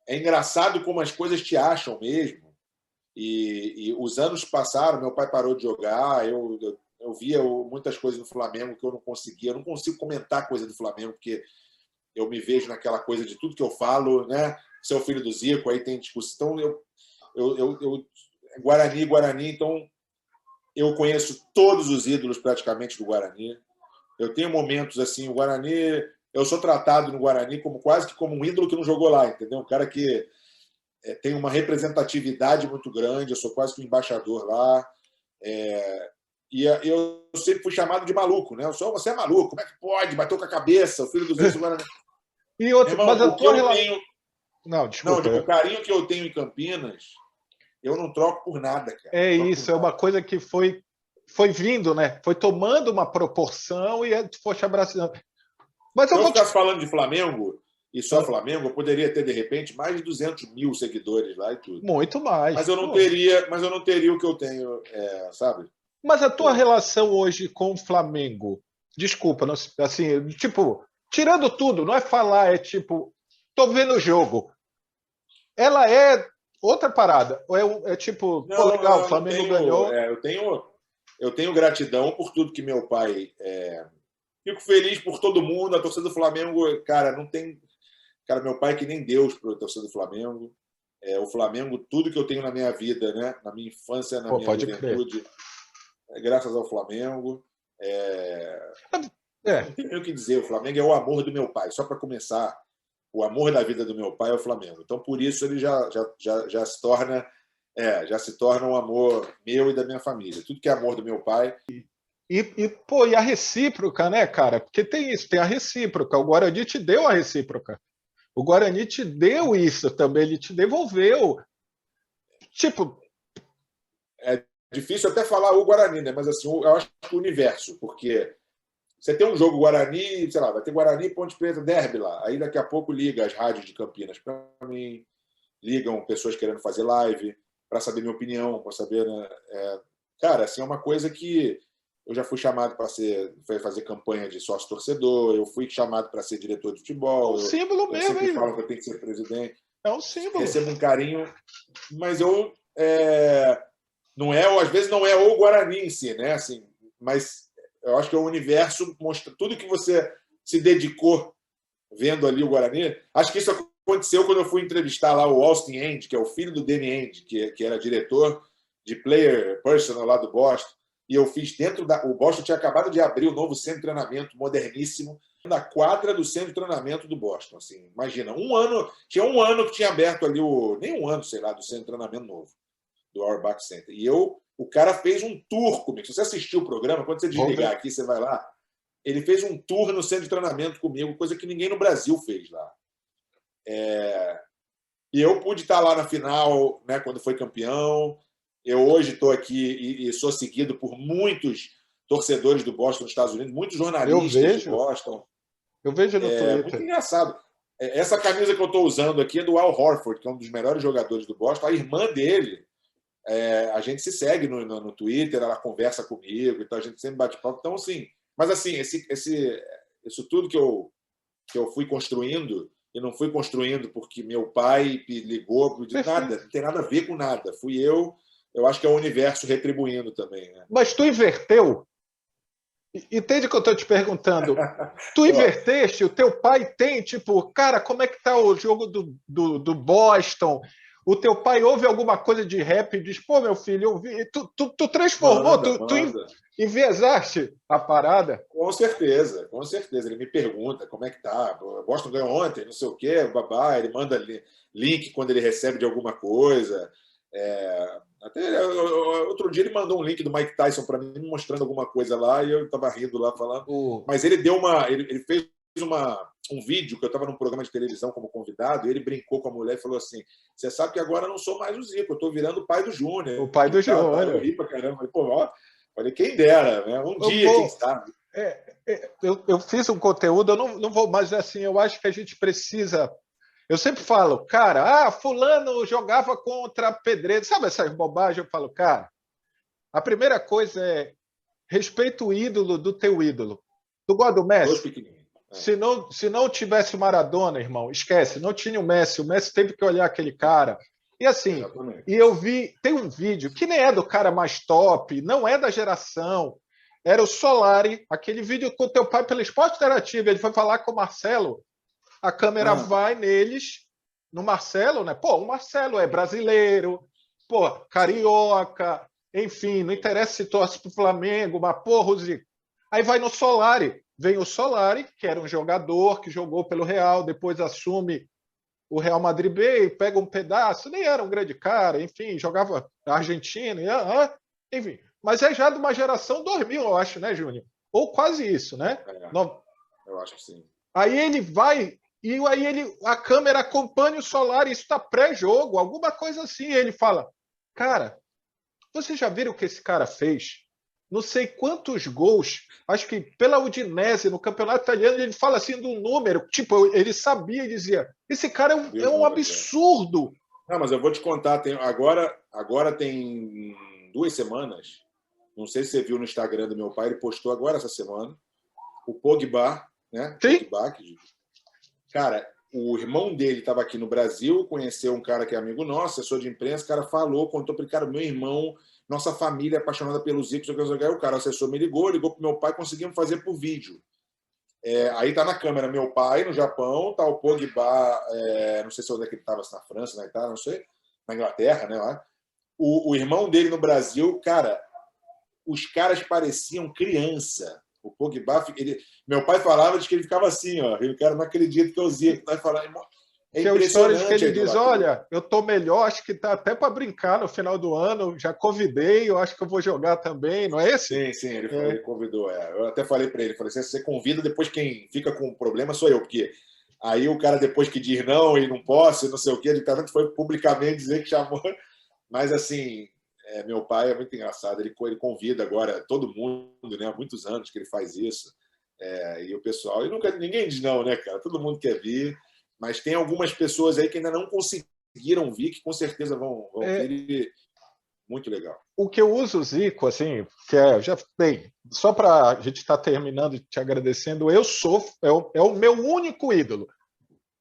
é engraçado como as coisas te acham mesmo. E os anos passaram, meu pai parou de jogar, eu via muitas coisas no Flamengo que eu não conseguia. Eu não consigo comentar coisa do Flamengo, porque eu me vejo naquela coisa de tudo que eu falo, né? Seu filho do Zico, aí tem discussão. Então, Guarani, então eu conheço todos os ídolos praticamente do Guarani. Eu tenho momentos assim, o Guarani, eu sou tratado no Guarani como quase que como um ídolo que não jogou lá, entendeu? Um cara que tem uma representatividade muito grande, eu sou quase que um embaixador lá. E eu sempre fui chamado de maluco, né? Você é maluco, como é que pode? Bateu com a cabeça, o filho dos outros agora. E outro, Irmão, mas a o que tua eu relação. tenho. Não, Não, desculpa. o carinho que eu tenho em Campinas, eu não troco por nada, cara. É isso, é uma coisa que foi vindo, né? Foi tomando uma proporção e tu foste abraçando. Mas Se eu eu vou te. ficasse falando de Flamengo, e só Flamengo, eu poderia ter, de repente, mais de 200 mil seguidores lá e tudo. Muito mais. Mas eu não teria o que eu tenho, sabe? Mas a tua relação hoje com o Flamengo, desculpa, não, assim, tipo, tirando tudo, não é falar, é tipo, tô vendo o jogo. Ela é outra parada. Ou é tipo, pô, Não, legal, o eu não Flamengo tenho. ganhou. Eu tenho gratidão por tudo que meu pai. Fico feliz por todo mundo. A torcida do Flamengo, cara, não tem. Cara, meu pai é que nem Deus para a torcida do Flamengo. O Flamengo, tudo que eu tenho na minha vida, né? Na minha infância, na Pô, minha pode crer. juventude, graças ao Flamengo. É, Não tem nem o que dizer. O Flamengo é o amor do meu pai. Só para começar, o amor da vida do meu pai é o Flamengo. Então, por isso, ele já se torna. Já se torna um amor meu e da minha família. Tudo que é amor do meu pai. pô, e a recíproca, né, cara? Porque tem isso, tem a recíproca. O Guarani te deu a recíproca. O Guarani te deu isso também, ele te devolveu. Tipo. É difícil até falar o Guarani, né? Mas assim, eu acho que o universo, porque você tem um jogo Guarani, sei lá, vai ter Guarani e Ponte Preta Derby lá. Aí daqui a pouco liga as rádios de Campinas para mim, ligam pessoas querendo fazer live para saber minha opinião, para saber, né? Cara, assim, é uma coisa que eu já fui chamado para fazer campanha de sócio torcedor, eu fui chamado para ser diretor de É um futebol, símbolo eu mesmo, sempre hein? falo que eu tenho que ser presidente, É um símbolo. recebo um carinho, mas eu não é, ou às vezes não é o Guarani em si, né? Assim, mas eu acho que é o universo mostra tudo que você se dedicou vendo ali o Guarani. Acho que isso aconteceu quando eu fui entrevistar lá o Austin End, que é o filho do Danny End, que era diretor de player personal lá do Boston. E eu fiz o Boston tinha acabado de abrir o novo centro de treinamento moderníssimo na quadra do centro de treinamento do Boston. Assim, imagina, tinha um ano que tinha aberto ali nem um ano, sei lá, do centro de treinamento novo do Auerbach Center. E o cara fez um tour comigo. Se você assistiu o programa, quando você desligar aqui, você vai lá. Ele fez um tour no centro de treinamento comigo, coisa que ninguém no Brasil fez lá. E eu pude estar lá na final, né, quando foi campeão. Eu hoje estou aqui e sou seguido por muitos torcedores do Boston nos Estados Unidos, muitos jornalistas de Boston. Eu vejo no Twitter. Muito engraçado. Essa camisa que eu estou usando aqui é do Al Horford, que é um dos melhores jogadores do Boston. A irmã dele, a gente se segue no Twitter, ela conversa comigo, então a gente sempre bate papo. Então, assim, mas assim, isso tudo que eu fui construindo, e não fui construindo porque meu pai ligou, nada, não tem nada a ver com nada. Fui eu acho que é o universo retribuindo também. Né? Mas tu inverteu? Entende o que eu estou te perguntando? Tu inverteste, o teu pai tem, tipo, cara, como é que tá o jogo do Boston? O teu pai ouve alguma coisa de rap e diz, pô, meu filho, eu vi. Tu transformou, tu enviesaste a parada? Com certeza, com certeza. Ele me pergunta como é que tá. Boston ganhou ontem, não sei o quê, babá. Ele manda link quando ele recebe de alguma coisa. Até outro dia ele mandou um link do Mike Tyson para mim, mostrando alguma coisa lá, e eu estava rindo lá falando. Mas ele ele fez um vídeo que eu estava num programa de televisão como convidado, e ele brincou com a mulher e falou assim: você sabe que agora eu não sou mais o Zico, eu estou virando o pai do Júnior. O pai do Júnior. Eu ri pra caramba. Falei, quem dera, né? Dia, quem sabe. Eu fiz um conteúdo, eu não vou, mas assim, eu acho que a gente precisa. Eu sempre falo, cara, fulano jogava contra Pedreiro, sabe essas bobagens? Eu falo, cara, a primeira coisa é respeita o ídolo do teu ídolo. Tu gosta do Messi? Se não tivesse o Maradona, irmão, esquece, não tinha o Messi teve que olhar aquele cara. E assim, e eu vi, tem um vídeo que nem é do cara mais top, não é da geração, era o Solari, aquele vídeo com o teu pai pelo Esporte Interativo, ele foi falar com o Marcelo, a câmera vai neles, no Marcelo, né? Pô, o Marcelo é brasileiro, pô, carioca, enfim, não interessa se torce pro Flamengo, mas porra, aí vai no Solari, vem o Solari, que era um jogador que jogou pelo Real, depois assume o Real Madrid B e pega um pedaço, nem era um grande cara, enfim, jogava na Argentina, enfim. Mas é já de uma geração 2000, eu acho, né, Júnior? Ou quase isso, né? Eu acho que sim. Aí ele vai e aí a câmera acompanha o Solari, isso está pré-jogo, alguma coisa assim. E ele fala, cara, vocês já viram o que esse cara fez? Não sei quantos gols, acho que pela Udinese, no campeonato italiano, ele fala assim do número, tipo, ele sabia e dizia, esse cara é um absurdo. Não, mas eu vou te contar, agora tem 2 semanas, não sei se você viu no Instagram do meu pai, ele postou agora essa semana, o Pogba, né? Sim. Pogba, cara, o irmão dele estava aqui no Brasil, conheceu um cara que é amigo nosso, assessor de imprensa, o cara falou, contou para ele, cara, meu irmão, nossa família é apaixonada pelo Zico, o cara, o assessor me ligou para meu pai, conseguimos fazer por vídeo. Aí tá na câmera meu pai no Japão, tá o Pogba, não sei se onde é que ele estava, se na França, na Itália, não sei, na Inglaterra, né? Lá. O irmão dele no Brasil, cara, os caras pareciam criança. O Pogba, meu pai falava de que ele ficava assim, ó, o cara não acredita que é o Zico, tá falando. É impressionante que ele diz, olha, eu tô melhor, acho que tá até para brincar no final do ano, já convidei, eu acho que eu vou jogar também, não é esse? Sim, ele convidou. Eu até falei para ele, falei, se você convida, depois quem fica com o problema sou eu, porque aí o cara depois que diz não e não posso, não sei o quê, ele foi publicamente dizer que chamou, mas assim, meu pai é muito engraçado, ele convida agora todo mundo, né, há muitos anos que ele faz isso, e o pessoal, ninguém diz não, né, cara, todo mundo quer vir, mas tem algumas pessoas aí que ainda não conseguiram vir, que com certeza vão vir. Muito legal. O que eu uso o Zico, assim, bem, só para a gente estar terminando te agradecendo, é o meu único ídolo.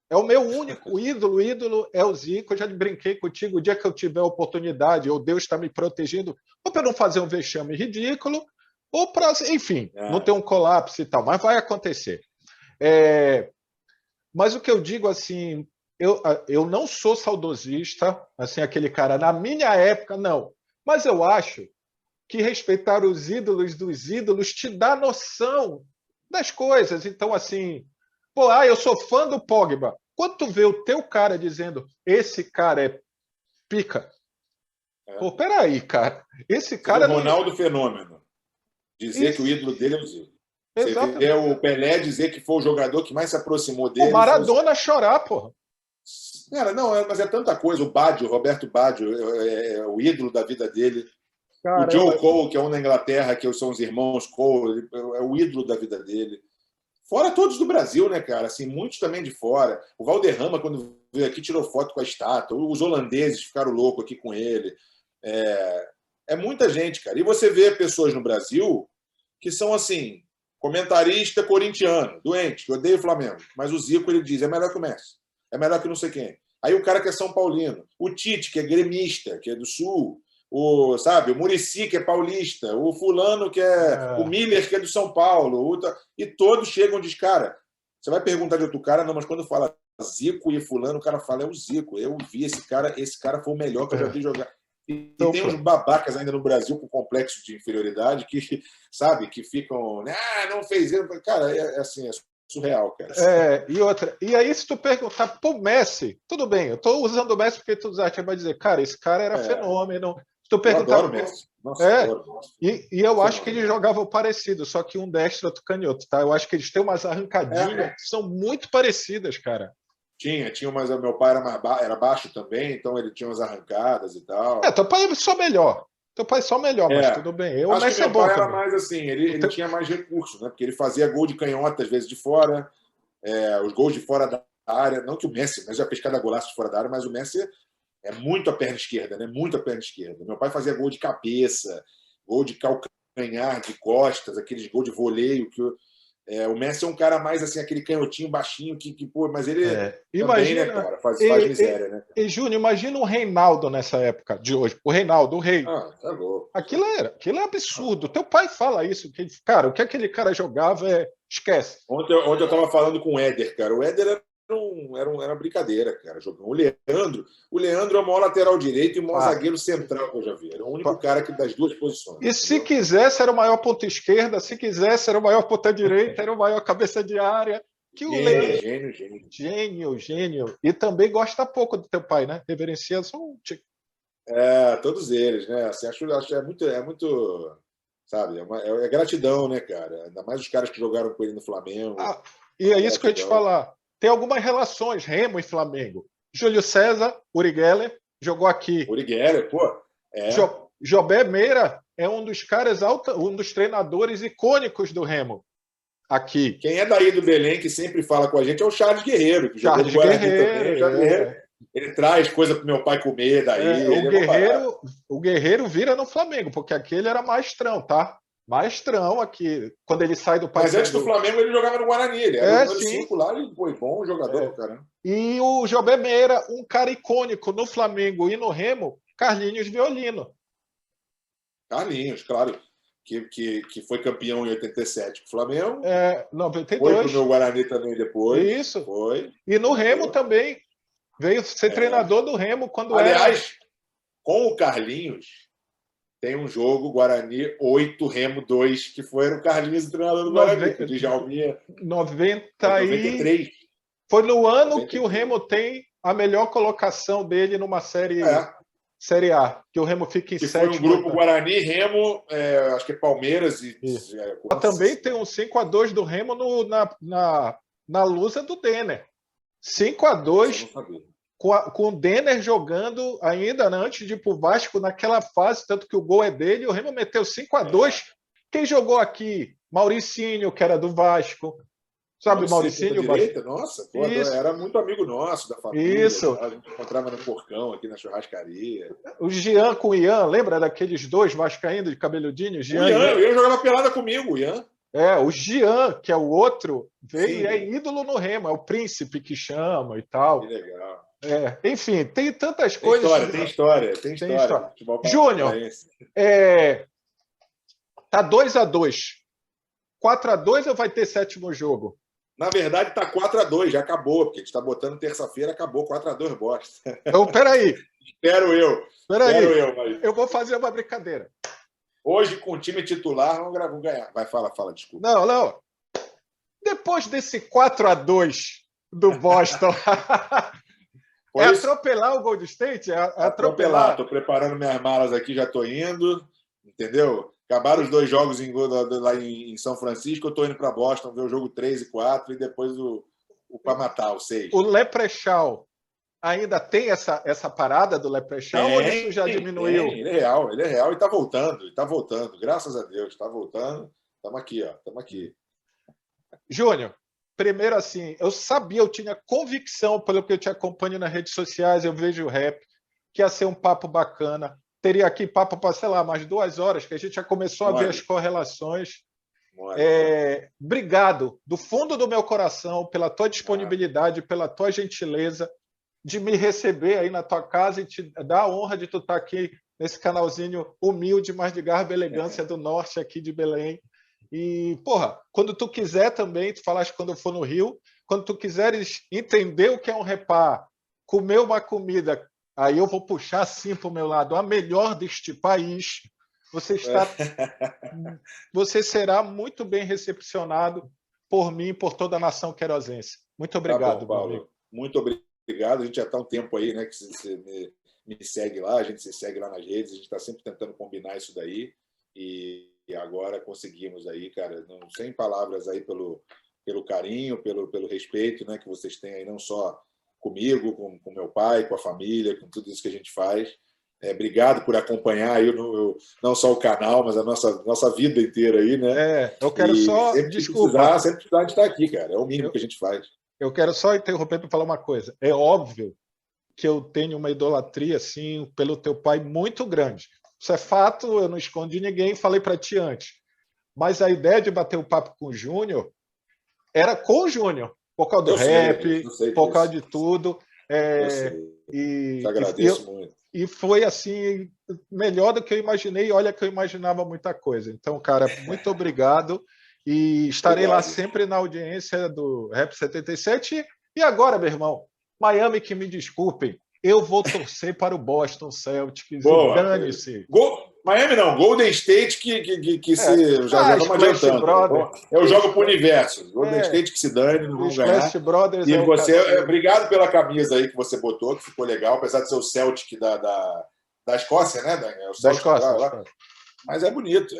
É o meu único ídolo é o Zico. Eu já brinquei contigo, o dia que eu tiver oportunidade, ou Deus está me protegendo, ou para não fazer um vexame ridículo, ou para, enfim, não ter um colapso e tal, mas vai acontecer. Mas o que eu digo assim, eu não sou saudosista, assim, aquele cara, na minha época, não. Mas eu acho que respeitar os ídolos dos ídolos te dá noção das coisas. Então, assim, eu sou fã do Pogba. Quando tu vê o teu cara dizendo, esse cara é pica. Pô, peraí, cara. Esse cara. O Ronaldo Fenômeno. Dizer que o ídolo dele é o Zico. Você vê o Pelé dizer que foi o jogador que mais se aproximou dele. O Maradona chorar, porra. Mas é tanta coisa. O Baggio, Roberto Baggio, é o ídolo da vida dele. Caramba. O Joe Cole, que é um na Inglaterra, que são os irmãos Cole, é o ídolo da vida dele. Fora todos do Brasil, né, cara? Assim, muitos também de fora. O Valderrama, quando veio aqui, tirou foto com a estátua. Os holandeses ficaram loucos aqui com ele. É muita gente, cara. E você vê pessoas no Brasil que são assim, comentarista corintiano, doente, que odeia o Flamengo. Mas o Zico, ele diz, é melhor que o Messi. É melhor que não sei quem. Aí o cara que é São Paulino. O Tite, que é gremista, que é do Sul. O Muricy, que é paulista. O fulano, que o Miller, que é do São Paulo. E todos chegam e dizem, cara, você vai perguntar de outro cara, não, mas quando fala Zico e fulano, o cara fala, é o Zico. Eu vi esse cara foi o melhor que eu já vi jogar. E tem uns babacas ainda no Brasil com complexo de inferioridade que, sabe, que ficam, não fez isso. Cara, é surreal, cara. E aí, se tu perguntar pro Messi, tudo bem, eu tô usando o Messi porque tu vai dizer, cara, esse cara era fenômeno. Se tu perguntar, eu adoro o Messi. Nossa, adoro o Messi. E eu acho que eles jogavam parecido, só que um destro, outro canhoto, tá? Eu acho que eles têm umas arrancadinhas que são muito parecidas, cara. Tinha, mas meu pai era baixo também, então ele tinha umas arrancadas e tal. Teu pai é só melhor. Teu pai é só melhor, mas tudo bem. Acho que meu pai era mais assim, ele tinha mais recursos, né? Porque ele fazia gol de canhota, às vezes de fora, os gols de fora da área. Não que o Messi já fez cada golaço de fora da área, mas o Messi é muito a perna esquerda, né? Muito a perna esquerda. Meu pai fazia gol de cabeça, gol de calcanhar, de costas, aqueles gol de voleio que o Messi é um cara mais assim, aquele canhotinho baixinho mas ele imagina, também, né, cara, faz miséria, né? E Júnior, imagina o Reinaldo nessa época de hoje. O Reinaldo, o rei. Tá louco. Aquilo é absurdo. Teu pai fala isso. Cara, o que aquele cara jogava esquece. Ontem eu estava falando com o Éder, cara. O Éder era uma brincadeira, cara, jogando. O Leandro é o maior lateral direito e o maior zagueiro central que eu já vi. Era o único cara das duas posições. E se quisesse, era o maior ponta esquerda, se quisesse, era o maior ponta direita, era o maior cabeça de área. Que o Leandro... Gênio. E também gosta pouco do teu pai, né? Reverencia só um tico. Todos eles, né? Assim, acho é muito, sabe? É gratidão, né, cara? Ainda mais os caras que jogaram com ele no Flamengo. E é isso que eu ia te falar. Tem algumas relações, Remo e Flamengo. Júlio César, Uri Geller, jogou aqui. Uri Geller, pô. Jobé Meira é um dos caras, um dos treinadores icônicos do Remo. Aqui. Quem é daí do Belém que sempre fala com a gente é o Charles Guerreiro, que jogou no Guarani também. O Charles Guerreiro. Ele traz coisa para o meu pai comer daí. O Guerreiro vira no Flamengo, porque aqui ele era maestrão, tá? Maestrão aqui. Quando ele sai do Mas antes do Flamengo ele jogava no Guarani. Ele era o número 5 lá, ele foi bom jogador, caramba. E o Jobé Meira, um cara icônico no Flamengo e no Remo, Carlinhos Violino. Carlinhos, claro. Que foi campeão em 87 com o Flamengo. 92. Foi pro meu Guarani também depois. Isso. Foi. E no Remo também. Veio ser treinador do Remo quando Aliás, com o Carlinhos, tem um jogo Guarani 8, Remo 2, que foi o Carlinhos treinador do Guarani, o Djalminha. 93. Foi no ano 93. Que o Remo tem a melhor colocação dele numa Série A, que o Remo fica em sétimo. Foi um grupo Guarani, Remo, acho que é Palmeiras e... Também tem um 5-2 do Remo na lusa do Denner. 5-2 com o Denner jogando ainda antes de ir para o Vasco naquela fase, tanto que o gol é dele, o Remo meteu 5-2. Quem jogou aqui? Mauricinho, que era do Vasco. Sabe, Mauricinho? Nossa, pô, era muito amigo nosso, da família. Isso. A gente encontrava no porcão, aqui na churrascaria. O Jean com o Ian, lembra daqueles dois vascaínos de cabeludinho? O Ian jogava pelada comigo, o Ian. O Jean, que é o outro, veio e é ídolo no Remo, é o príncipe que chama e tal. Que legal. Enfim, tem tantas coisas. Tem história. Júnior, tá 2-2. 4-2 ou vai ter sétimo jogo? Na verdade, tá 4-2, já acabou, porque a gente tá botando terça-feira, acabou 4-2, bosta. Então, peraí. Espero eu. Mas... Eu vou fazer uma brincadeira. Hoje, com o time titular, vamos ganhar. Vai, fala, desculpa. Não. Depois desse 4-2 do Boston, atropelar o Golden State? Atropelar. Estou preparando minhas malas aqui, já estou indo, entendeu? Acabaram os 2 jogos lá em São Francisco, eu estou indo para Boston ver o jogo 3 e 4 e depois o para matar, o 6. O Leprechaun ainda tem essa parada do Leprechaun ou isso já diminuiu? Ele é real e está voltando, graças a Deus, está voltando. Estamos aqui. Júnior, primeiro assim, eu tinha convicção, pelo que eu te acompanho nas redes sociais, eu vejo o rap, que ia ser um papo bacana. Teria aqui papo para, sei lá, mais 2 horas, que a gente já começou a ver as correlações. Obrigado, do fundo do meu coração, pela tua disponibilidade, pela tua gentileza de me receber aí na tua casa e te dar a honra de tu estar aqui nesse canalzinho humilde, mas de garbo e elegância do norte aqui de Belém. E, porra, quando tu quiser também, tu falaste quando eu for no Rio, quando tu quiseres entender o que é um repá, comer uma comida, aí eu vou puxar assim para o meu lado, a melhor deste país, você será muito bem recepcionado por mim e por toda a nação querosense. Muito obrigado, tá bom, Paulo. Amigo. Muito obrigado. A gente já está um tempo aí, né, que você me segue lá, a gente se segue lá nas redes, a gente está sempre tentando combinar isso daí e agora conseguimos aí, cara, sem palavras aí pelo carinho, pelo respeito, né, que vocês têm aí, não só comigo, com meu pai, com a família, com tudo isso que a gente faz. Obrigado por acompanhar aí não só o canal, mas a nossa vida inteira aí, né? Eu quero só... Desculpa. Sempre precisar de estar aqui, cara. É o mínimo que a gente faz. Eu quero só interromper para falar uma coisa. É óbvio que eu tenho uma idolatria, assim, pelo teu pai muito grande. Isso é fato, eu não escondi ninguém, falei para ti antes. Mas a ideia de bater o papo com o Júnior era com o Júnior, por causa do rap, por causa de tudo. Te agradeço muito. E foi assim, melhor do que eu imaginei. Olha que eu imaginava muita coisa. Então, cara, muito obrigado. E estarei lá sempre na audiência do Rap 77. E agora, meu irmão, Miami, que me desculpem, eu vou torcer para o Boston Celtics. Boa, dane-se. Miami não, Golden State que se já estamos adiantando. Eu jogo para o universo. Golden State que se dane, não vão ganhar. Brothers e você, obrigado pela camisa aí que você botou, que ficou legal, apesar de ser o Celtic da Escócia, né? O Celtic da Escócia, lá. Mas é bonito.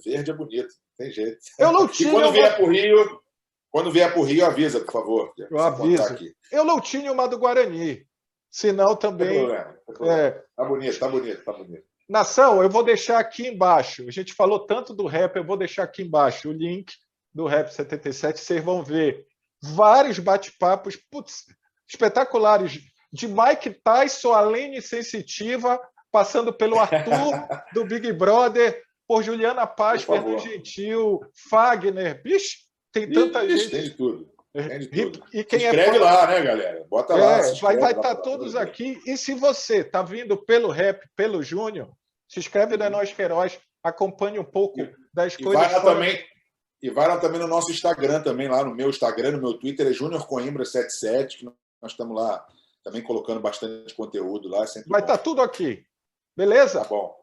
Verde é bonito, não tem jeito. Eu não tinha. E quando vier para o Rio, avisa, por favor. Eu aviso. Eu não tinha uma do Guarani. Senão também. Tá bonito. Nação, eu vou deixar aqui embaixo. A gente falou tanto do rap, eu vou deixar aqui embaixo o link do Rap 77. Vocês vão ver vários bate-papos espetaculares de Mike Tyson, Alene Sensitiva, passando pelo Arthur do Big Brother, por Juliana Paz, Fernando Gentil, Fagner. Bicho, tem tanta gente. Tem de tudo. E quem se inscreve lá, né, galera? Bota lá. Vai estar todos aqui. E se você está vindo pelo Rap, pelo Júnior, se inscreve na Nós Queiroz, acompanhe um pouco das coisas. E vai lá também no nosso Instagram, também lá no meu Instagram, no meu Twitter, é Júnior Coimbra 77, que nós estamos lá também colocando bastante conteúdo lá. Vai estar tudo aqui. Beleza? Tá bom.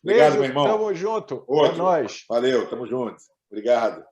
Obrigado, Beijo, meu irmão. Tamo junto. Outro. É nóis. Valeu, tamo junto. Obrigado.